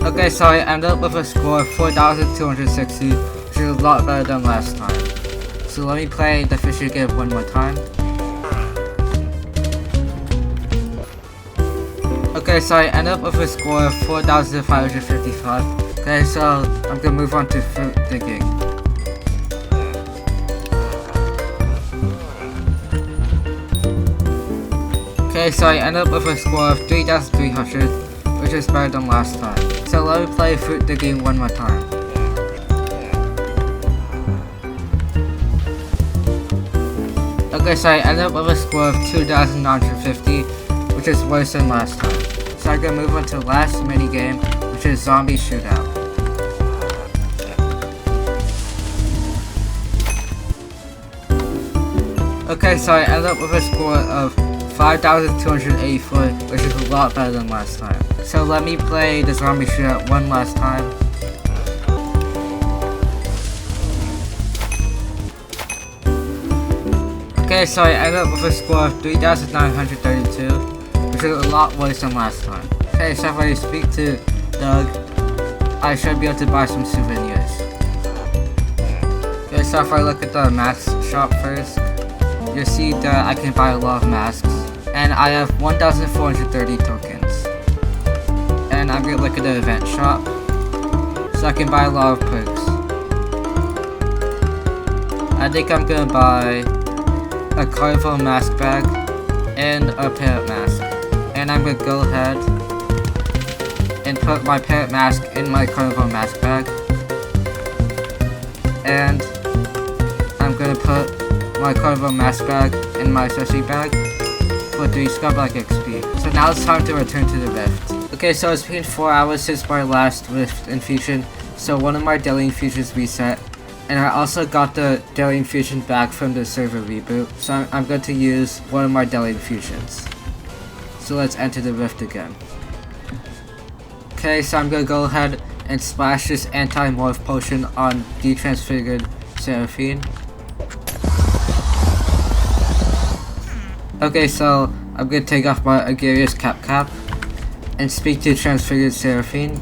Okay, so I end up with a score of 4,260, which is a lot better than last time. So let me play the fishing game one more time. Okay, so I end up with a score of 4,555. Okay, so I'm gonna move on to fruit digging. Okay, so I end up with a score of 3,300, which is better than last time. So let me play fruit digging one more time. Okay, so I ended up with a score of 2,950, which is worse than last time. So I'm gonna move on to the last mini game, which is Zombie Shootout. Okay, so I ended up with a score of 5,284, which is a lot better than last time. So let me play the Zombie Shootout one last time. Okay, so I ended up with a score of 3,932, which is a lot worse than last time. Okay, so if I speak to Doug, I should be able to buy some souvenirs. Okay, so if I look at the mask shop first, you'll see that I can buy a lot of masks, and I have 1,430 tokens. And I'm gonna look at the event shop, so I can buy a lot of perks. I think I'm gonna buy a Carnival mask bag and a parrot mask, and I'm gonna go ahead and put my parrot mask in my Carnival mask bag, and I'm gonna put my Carnival mask bag in my accessory bag for 3 Skyblock XP. So now it's time to return to the rift. Okay, so it's been 4 hours since my last rift infusion, so one of my daily infusions reset, and I also got the daily infusion back from the server reboot, so I'm going to use one of my daily infusions. So let's enter the rift again. Okay, so I'm gonna go ahead and splash this anti-morph potion on the transfigured Seraphine. Okay, so I'm gonna take off my Agarius cap and speak to Transfigured Seraphine.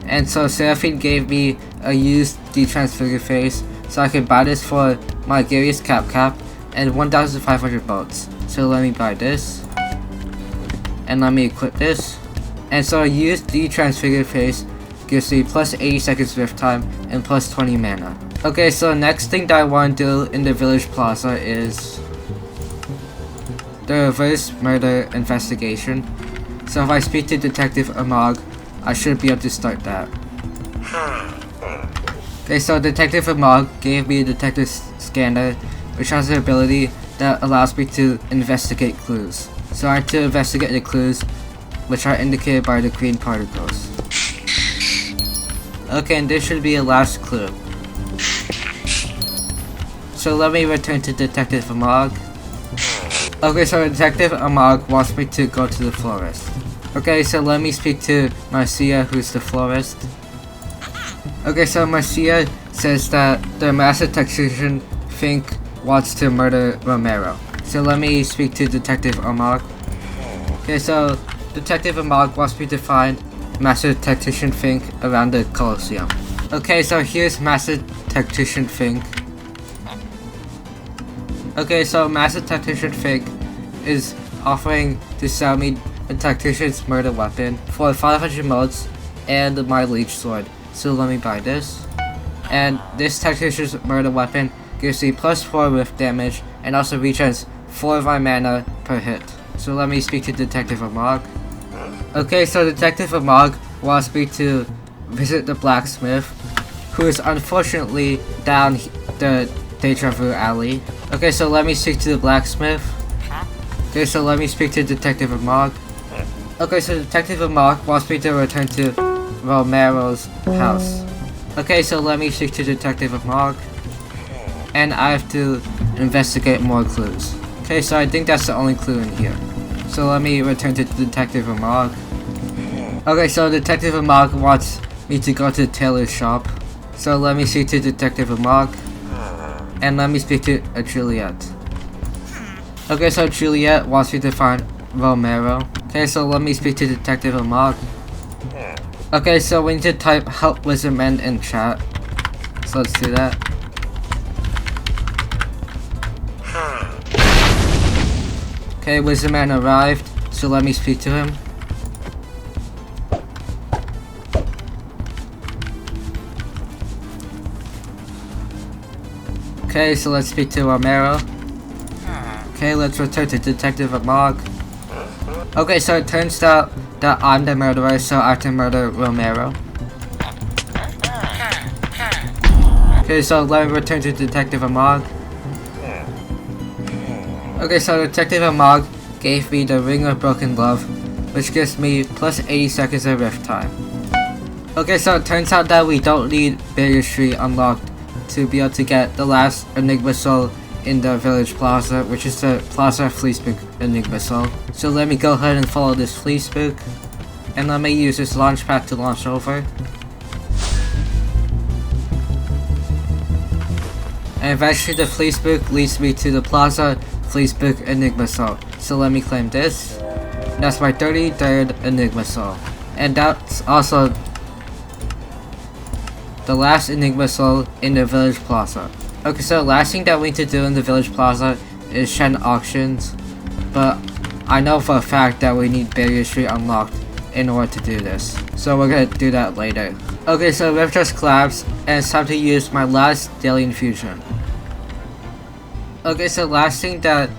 And so Seraphine gave me a used Detransfigured face, so I can buy this for my Agarius cap and 1,500 bolts. So let me buy this, and let me equip this. And so a used Detransfigured face gives me plus 80 seconds rift time and plus 20 mana. Okay, so next thing that I want to do in the village plaza is the reverse murder investigation. So if I speak to Detective Amog, I should be able to start that. Okay, so Detective Amog gave me a detective scanner, which has an ability that allows me to investigate clues. So I have to investigate the clues, which are indicated by the green particles. Okay, and this should be a last clue. So let me return to Detective Amog. Okay, so Detective Amog wants me to go to the florist. Okay, so let me speak to Marcia, who's the florist. Okay, so Marcia says that the master tactician Fink wants to murder Romero. So let me speak to Detective Amog. Okay, so Detective Amog wants me to find Master Tactician Fink around the Colosseum. Okay, so here's Master Tactician Fink. Okay, so Master Tactician Fink is offering to sell me a Tactician's murder weapon for 500 motes and my leech sword. So let me buy this. And this Tactician's murder weapon gives me plus 4 rift damage and also regens 4 of my mana per hit. So let me speak to Detective Amog. Okay, so Detective Amog wants me to visit the blacksmith, who is unfortunately down the Deja Vu alley. Okay, so let me speak to the blacksmith. Okay, so let me speak to Detective Amog. Okay, so Detective Amog wants me to return to Romero's house. Okay, so let me speak to Detective Amog. And I have to investigate more clues. Okay, so I think that's the only clue in here. So let me return to Detective Amog. Okay, so Detective Amog wants me to go to the tailor's shop. So let me speak to Detective Amog. And let me speak to Juliet. Okay, so Juliet wants me to find Romero. Okay, so let me speak to Detective Amog. Okay, so we need to type help Wizardman in chat. So let's do that. Okay, Wizardman arrived, so let me speak to him. Okay, so let's speak to Romero. Okay, let's return to Detective Amog. Okay, so it turns out that I'm the murderer, so I have to murder Romero. Okay, so let me return to Detective Amog. Okay, so Detective Amog gave me the Ring of Broken Love, which gives me plus 80 seconds of rift time. Okay, so it turns out that we don't need Barrier Street unlocked to be able to get the last Enigma Soul in the Village Plaza, which is the Plaza Fleecebook Enigma Soul. So let me go ahead and follow this Fleecebook, and let me use this launch pad to launch over. And eventually the Fleecebook leads me to the Plaza Fleecebook Enigma Soul. So let me claim this. That's my 33rd Enigma Soul. And that's also the last Enigma Soul in the Village Plaza. Okay, so the last thing that we need to do in the Village Plaza is send auctions. But I know for a fact that we need Barrier Street unlocked in order to do this. So we're gonna do that later. Okay, so Rift just collapsed, and it's time to use my last daily infusion. Okay, so the last thing that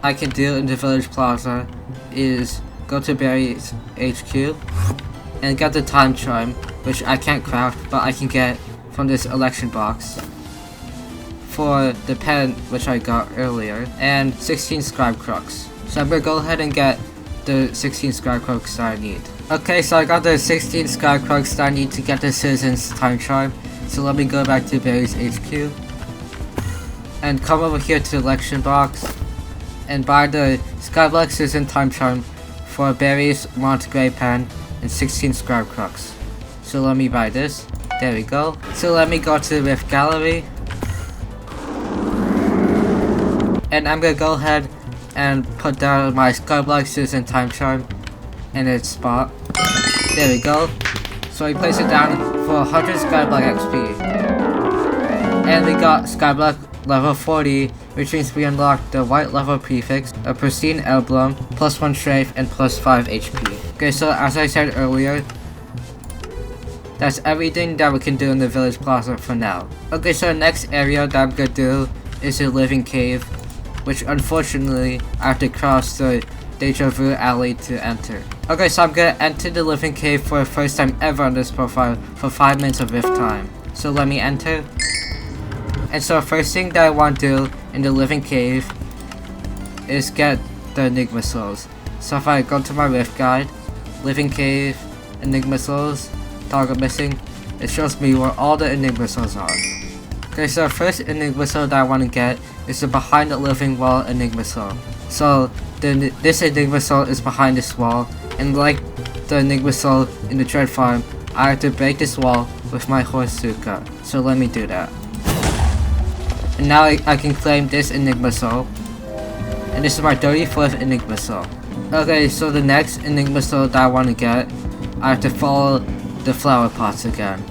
I can do in the Village Plaza is go to Barry's HQ and get the time chime, which I can't craft, but I can get from this election box for the pen which I got earlier, and 16 scribe crux. So I'm gonna go ahead and get the 16 scribe crux that I need. Okay, so I got the 16 scribe crux that I need to get the citizens time chime. So let me go back to Barry's HQ and come over here to the election box and buy the Skyblock citizen time chime for Barry's Montegray pen and 16 scribe crux. So let me buy this. There we go. So let me go to the Rift Gallery, and I'm gonna go ahead and put down my Skyblock citizen time chime in its spot. There we go. So we place it down for 100 Skyblock XP. And we got Skyblock level 40, which means we unlocked the white level prefix, a pristine emblem, plus 1 strafe, and plus 5 HP. Okay, so as I said earlier, that's everything that we can do in the Village Plaza for now. Okay, so the next area that I'm gonna do is the Living Cave, which unfortunately I have to cross the Deja Vu alley to enter. Okay, so I'm gonna enter the Living Cave for the first time ever on this profile for 5 minutes of rift time. So let me enter. And so the first thing that I want to do in the Living Cave is get the Enigma Souls. So if I go to my Rift Guide, Living Cave, Enigma Souls, target missing, it shows me where all the Enigma Souls are. Okay, so the first Enigma Soul that I want to get is the behind the living wall Enigma Soul. So this Enigma Soul is behind this wall, and like the Enigma Soul in the Dreadfarm, I have to break this wall with my horse Suka. So let me do that. And now I can claim this Enigma Soul. And this is my 34th Enigma Soul. Okay, so the next Enigma Soul that I want to get, I have to follow the flower pots again.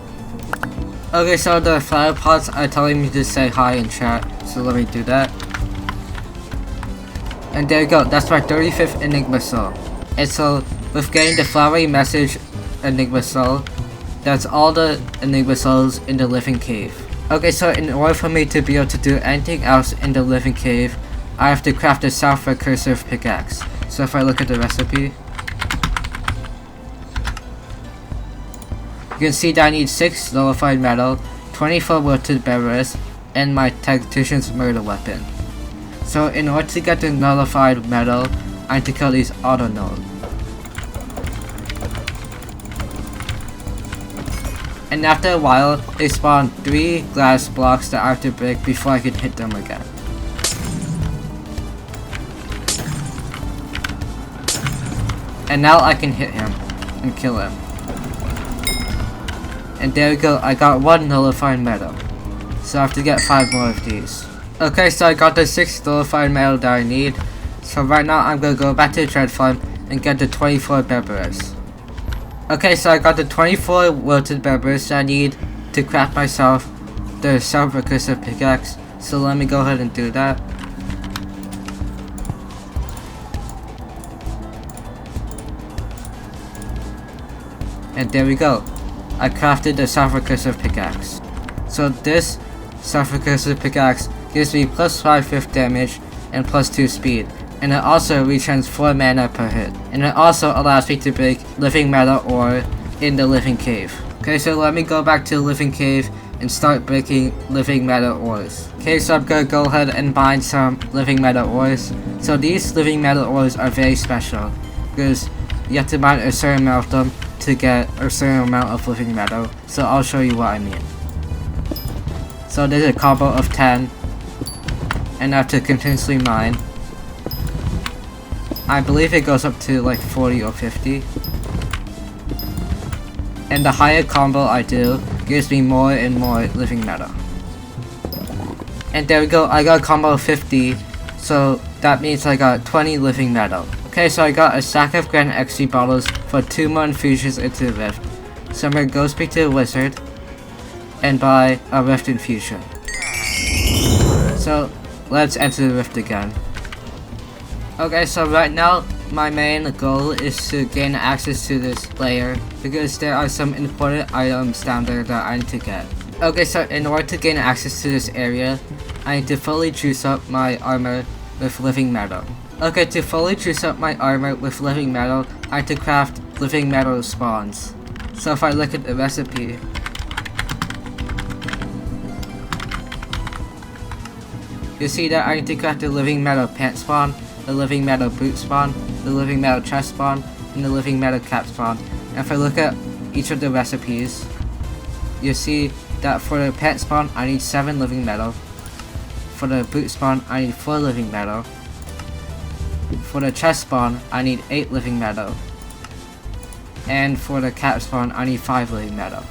Okay, so the flower pots are telling me to say hi in chat, so let me do that. And there you go, that's my 35th Enigma Soul. And so, with getting the flowery message Enigma Soul, that's all the Enigma Souls in the Living Cave. Okay, so in order for me to be able to do anything else in the Living Cave, I have to craft a self-recursive pickaxe. So if I look at the recipe, you can see that I need 6 nullified metal, 24 wilted berries, and my tactician's murder weapon. So in order to get the nullified metal, I need to kill these auto null. And after a while, they spawn 3 glass blocks that I have to break before I can hit them again. And now I can hit him and kill him. And there we go, I got 1 nullified metal. So I have to get 5 more of these. Okay, so I got the 6 nullified metal that I need. So right now I'm gonna go back to the Dreadfarm and get the 24 berberis. Okay, so I got the 24 wilted berberis that I need to craft myself the self-recursive pickaxe. So let me go ahead and do that. And there we go. I crafted the self-recursive pickaxe. So this self-recursive pickaxe gives me plus 5 fifth damage and plus 2 speed. And it also returns 4 mana per hit. And it also allows me to break living metal ore in the Living Cave. Okay, so let me go back to the Living Cave and start breaking living metal ores. Okay, so I'm gonna go ahead and mine some living metal ores. So these living metal ores are very special because you have to mine a certain amount of them to get a certain amount of living metal. So I'll show you what I mean. So there's a combo of 10, and I have to continuously mine. I believe it goes up to like 40 or 50. And the higher combo I do gives me more and more living metal. And there we go, I got a combo of 50, so that means I got 20 living metal. Okay, so I got a stack of Grand XP bottles for 2 more infusions into the rift. So I'm gonna go speak to the wizard and buy a rift infusion. So let's enter the rift again. Okay, so right now my main goal is to gain access to this layer because there are some important items down there that I need to get. Okay, so in order to gain access to this area, I need to fully juice up my armor with living metal. Okay, to fully juice up my armor with living metal, I need to craft living metal spawns. So if I look at the recipe, you see that I need to craft the living metal pant spawn, the living metal boot spawn, the living metal chest spawn, and the living metal cap spawn. And if I look at each of the recipes, you see that for the pant spawn I need 7 living metal, for the boot spawn I need 4 living metal, for the chest spawn I need 8 living metal, and for the cap spawn I need 5 living metal.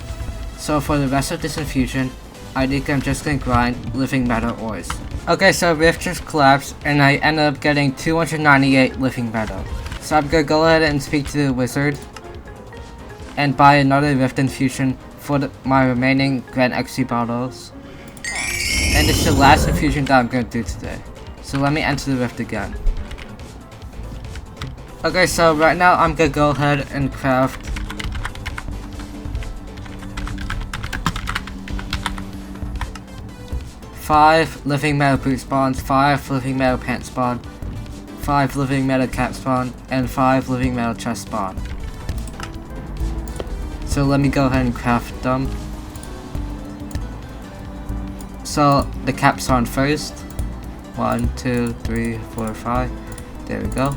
So for the rest of this infusion, I think I'm just gonna grind living metal ores. Okay, so Rift just collapsed and I ended up getting 298 living metal. So I'm gonna go ahead and speak to the wizard and buy another Rift infusion for my remaining Grand XP bottles. And this is the last infusion that I'm gonna do today. So let me enter the Rift again. Okay, so right now I'm gonna go ahead and craft five living metal boot spawns, 5 living metal pant spawn, 5 living metal cap spawn, and 5 living metal chest spawn. So let me go ahead and craft them. So the cap spawn first. 1, 2, 3, 4, 5. There we go.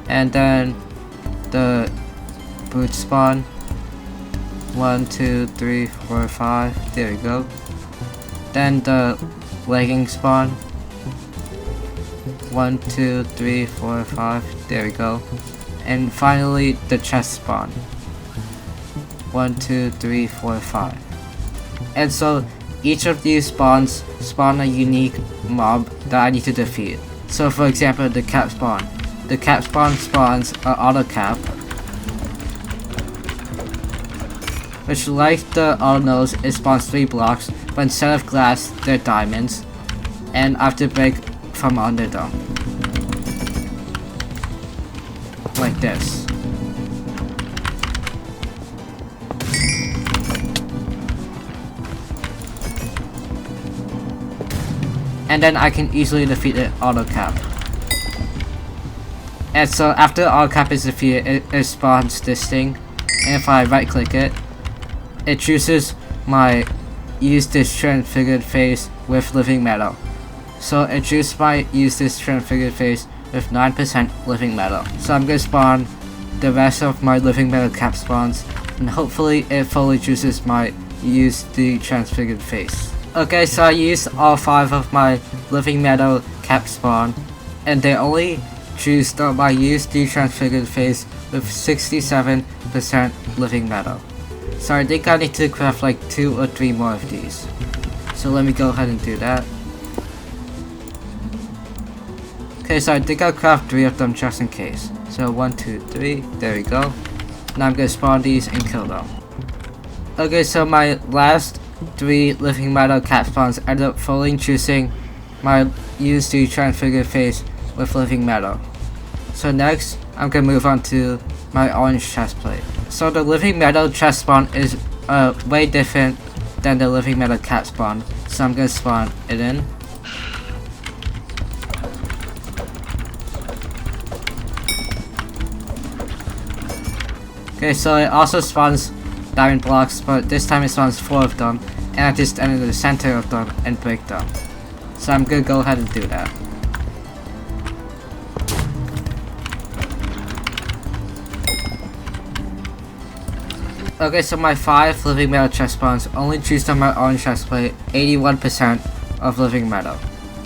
And then the boot spawn. 1, 2, 3, 4, 5. There we go. Then the legging spawn. 1, 2, 3, 4, 5. There we go. And finally the chest spawn. 1, 2, 3, 4, 5. And so each of these spawns spawn a unique mob that I need to defeat. So for example, the cap spawn. The cap spawn spawns an auto cap, which, like the auto nose, it spawns 3 blocks, but instead of glass, they're diamonds, and I have to break from under them. Like this. And then I can easily defeat the auto cap. And so after the auto cap is defeated, it spawns this thing, and if I right click it, it chooses my use this transfigured face with living metal. So it chooses my use this transfigured face with 9% living metal. So I'm gonna spawn the rest of my living metal cap spawns, and hopefully it fully chooses my use the transfigured face. Okay, so I used all 5 of my living metal cap spawn, and they only choose my use the transfigured face with 67% living metal. So I think I need to craft like 2 or 3 more of these. So let me go ahead and do that. Okay, so I think I'll craft 3 of them just in case. So 1, 2, 3, there we go. Now I'm gonna spawn these and kill them. Okay, so my last 3 living metal cap spawns ended up fully choosing my use the transfigured face with living metal. So next, I'm gonna move on to my orange chest plate. So the living metal chest spawn is way different than the living metal cap spawn. So I'm gonna spawn it in. Okay, so it also spawns diamond blocks, but this time it spawns 4 of them, and I just enter the center of them and break them. So I'm gonna go ahead and do that. Okay, so my 5 living metal chest spawns only juiced on my orange chest plate 81% of living metal.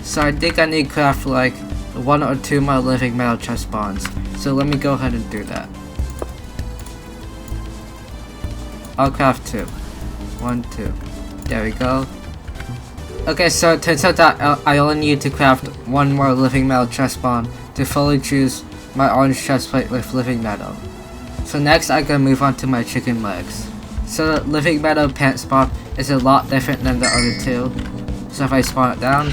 So I think I need to craft like 1 or 2 more living metal chest spawns. So let me go ahead and do that. I'll craft 2. 1, 2. There we go. Okay, so it turns out that I only need to craft 1 more living metal chest spawn to fully juice my orange chest plate with living metal. So next I can move on to my chicken legs. So the living metal pant spawn is a lot different than the other 2. So if I spawn it down,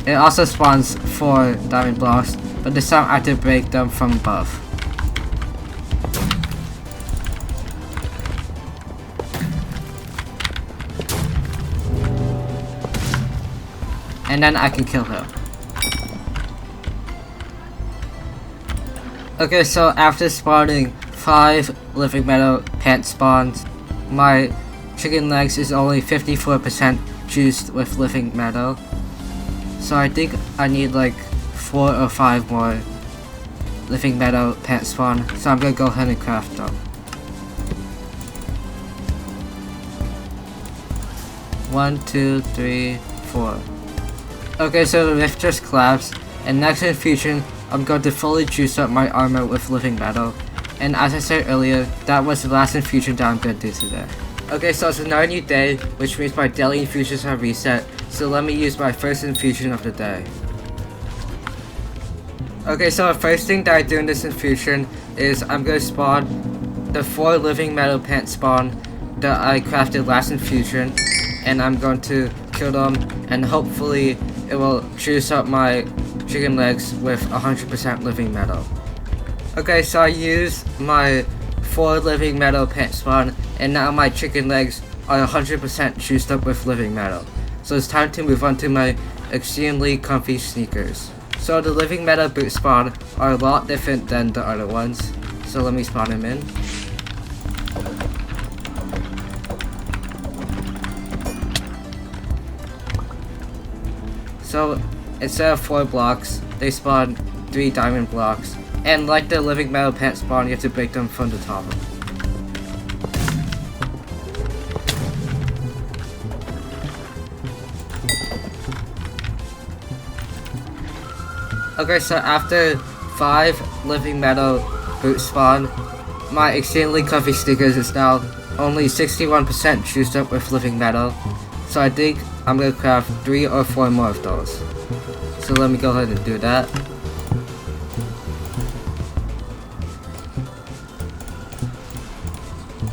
it also spawns 4 diamond blocks, but this time I have to break them from above. And then I can kill him. Okay, so after spawning 5 living metal pant spawns, my chicken legs is only 54% juiced with living metal. So I think I need like 4 or 5 more living metal pant spawn, so I'm gonna go ahead and craft them. 1, 2, 3, 4. Okay, so the rift just collapsed, and next infusion, I'm going to fully juice up my armor with living metal. And as I said earlier, that was the last infusion that I'm going to do today. Okay, so it's another new day, which means my daily infusions have reset, so let me use my first infusion of the day. Okay, so the first thing that I do in this infusion is I'm going to spawn the 4 living metal pant spawn that I crafted last infusion, and I'm going to kill them, and hopefully it will juice up my chicken legs with 100% living metal. Okay, so I used my 4 living metal pant spawn, and now my chicken legs are 100% juiced up with living metal. So it's time to move on to my extremely comfy sneakers. So the living metal boot spawn are a lot different than the other ones. So let me spawn them in. So instead of 4 blocks, they spawn 3 diamond blocks. And like the living metal pant spawn, you have to break them from the top. Okay, so after 5 living metal boot spawn, my extremely comfy sneakers is now only 61% juiced up with living metal. So I think I'm gonna craft 3 or 4 more of those. So let me go ahead and do that.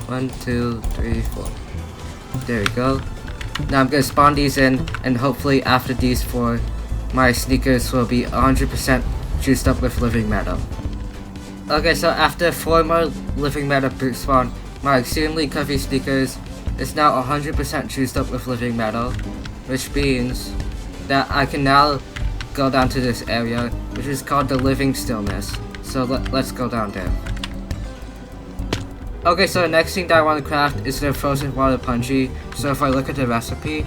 One, 2, 3, 4. There we go. Now I'm gonna spawn these in, and hopefully after these 4, my sneakers will be 100% juiced up with living metal. Okay, so after 4 more living metal boot spawn, my extremely comfy sneakers is now 100% juiced up with living metal, which means that I can now go down to this area, which is called the Living Stillness. So let's go down there. Okay, so the next thing that I want to craft is the frozen water punji. So if I look at the recipe,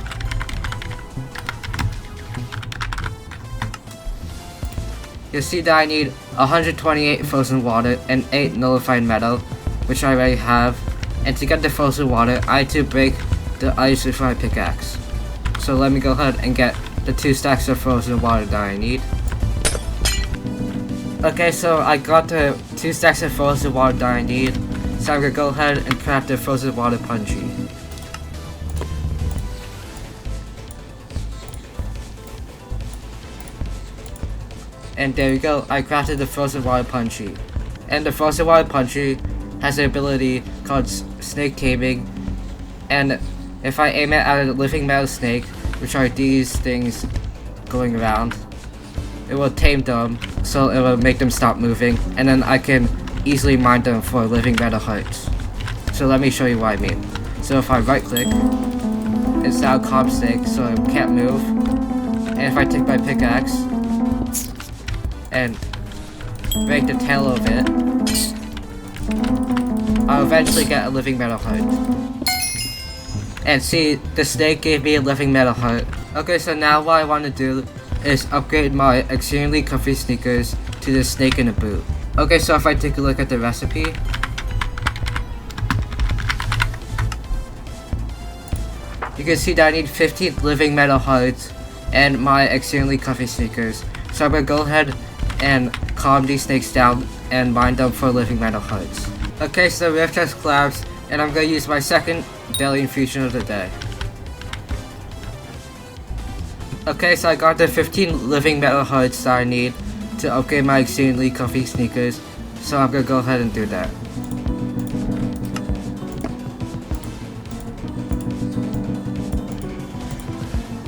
you'll see that I need 128 frozen water and 8 nullified metal, which I already have. And to get the frozen water, I had to break the ice with my pickaxe. So let me go ahead and get the 2 stacks of frozen water that I need. Okay, so I got the 2 stacks of frozen water that I need. So I'm gonna go ahead and craft the frozen water punji. And there we go, I crafted the frozen water punji. And the frozen water punji has an ability called snake taming. And if I aim it at a living metal snake, which are these things going around, it will tame them, so it will make them stop moving, and then I can easily mine them for living metal hearts. So let me show you what I mean. So if I right click, it's now a comp snake, so it can't move. And if I take my pickaxe, and break the tail of it, I'll eventually get a living metal heart. And see, the snake gave me a living metal heart. Okay, so now what I want to do is upgrade my extremely comfy sneakers to the snake in a boot. Okay, so if I take a look at the recipe, you can see that I need 15 living metal hearts and my extremely comfy sneakers. So I'm gonna go ahead and calm these snakes down and mine them for living metal hearts. Okay, so the rift has collapsed and I'm gonna use my second daily infusion of the day. Okay, so I got the 15 living metal hearts that I need to upgrade my extremely comfy sneakers. So I'm gonna go ahead and do that.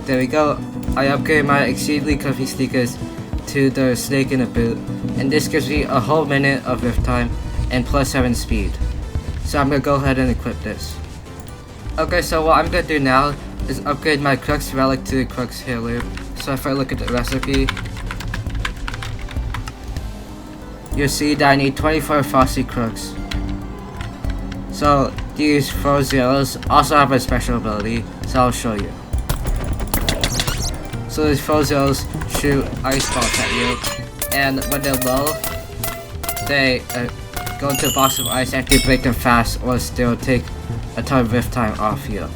There we go. I upgraded my extremely comfy sneakers to the snake in a boot, and this gives me a whole minute of rift time and plus 7 speed. So I'm gonna go ahead and equip this. Okay, so what I'm gonna do now is upgrade my Crux relic to the Crux heirloom. So if I look at the recipe, you'll see that I need 24 frosty Crux. So these Frozeos also have a special ability, so I'll show you. So these Frozeos shoot ice balls at you, and when they're low, they go into a box of ice and you break them fast, or still take a ton of rift time off you.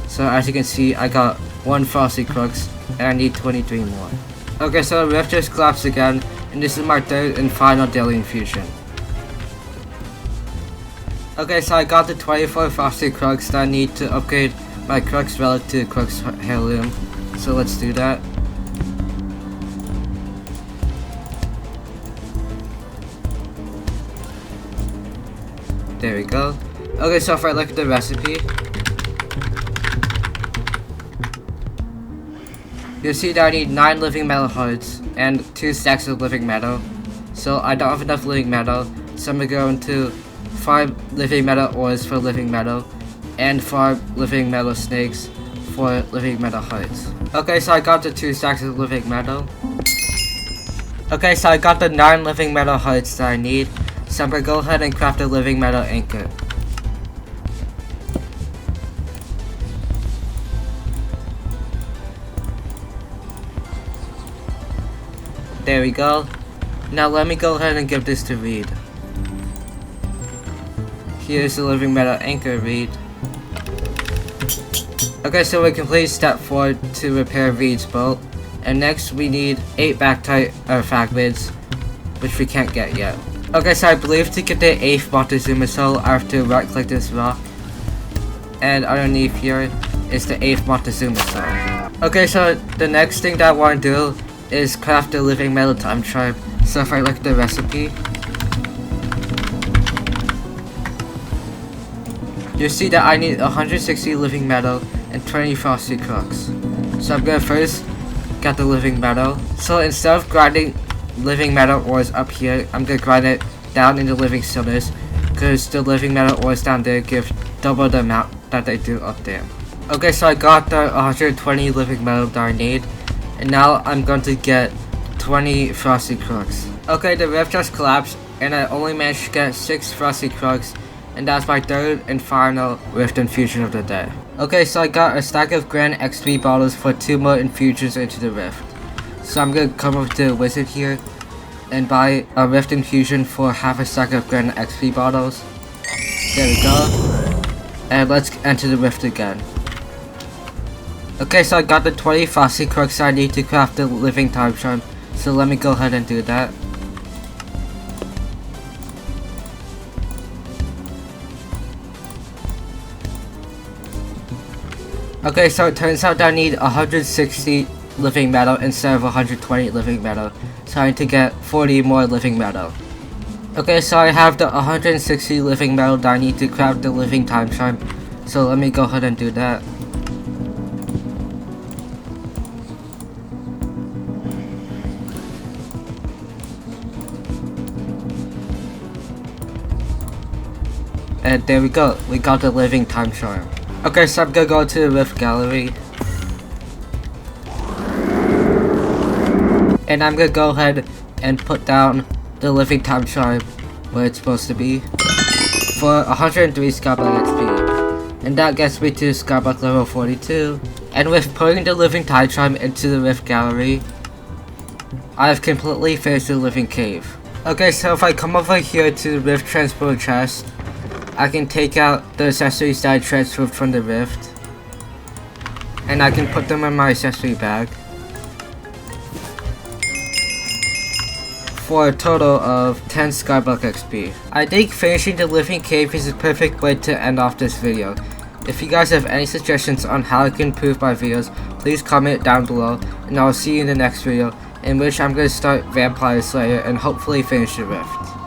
So as you can see, I got 1 frosty Crux, and I need 23 more. Okay, so the rift just collapsed again, and this is my third and final daily infusion. Okay, so I got the 24 frosty Crux that I need to upgrade my Crux relic to Crux heirloom. So let's do that. There we go. Okay, so if I look at the recipe, you'll see that I need 9 living metal hearts and 2 stacks of living metal. So I don't have enough living metal, so I'm gonna go into 5 living metal ores for living metal and 5 living metal snakes for living metal hearts. Okay, so I got the 2 stacks of living metal. Okay, so I got the 9 living metal hearts that I need. So I'm gonna go ahead and craft a living metal anchor. There we go. Now let me go ahead and give this to Reed. Here's the living metal anchor, Reed. Okay, so we completed step 4 to repair Reed's boat. And next we need 8 Bactite fragments, which we can't get yet. Okay, so I believe to get the 8th Montezuma soul, I have to right click this rock. And underneath here is the 8th Montezuma soul. Okay, so the next thing that I want to do is craft a living metal time charm. So if I look at the recipe, you'll see that I need 160 living metal and 20 frosty crux. So I'm gonna first get the living metal. So instead of grinding living metal ores up here, I'm gonna grind it down into living cylinders, because the living metal ores down there give double the amount that they do up there. Okay, so I got the 120 living metal that I need, and now I'm going to get 20 frosty crux. Okay, the rift just collapsed, and I only managed to get 6 frosty crux, and that's my third and final rift infusion of the day. Okay, so I got a stack of Grand XP bottles for 2 more infusions into the rift. So I'm gonna come over to the wizard here and buy a rift infusion for half a stack of Grand XP bottles. There we go. And let's enter the rift again. Okay, so I got the 20 frosty crux I need to craft the living time charm. So let me go ahead and do that. Okay, so it turns out that I need 160 living metal instead of 120 living metal. So I need to get 40 more living metal. Okay, so I have the 160 living metal that I need to craft the living time charm. So let me go ahead and do that. And there we go, we got the living time charm. Okay, so I'm gonna go to the rift gallery. And I'm gonna go ahead and put down the living time charm where it's supposed to be for 103 Skyblock XP. And that gets me to Skyblock level 42. And with putting the living time charm into the rift gallery, I've completely finished the living cave. Okay, so if I come over here to the rift transport chest, I can take out the accessories that I transferred from the rift, and I can put them in my accessory bag for a total of 10 Skyblock XP. I think finishing the living cave is a perfect way to end off this video. If you guys have any suggestions on how I can improve my videos, please comment down below, and I'll see you in the next video, in which I'm going to start Vampire Slayer and hopefully finish the rift.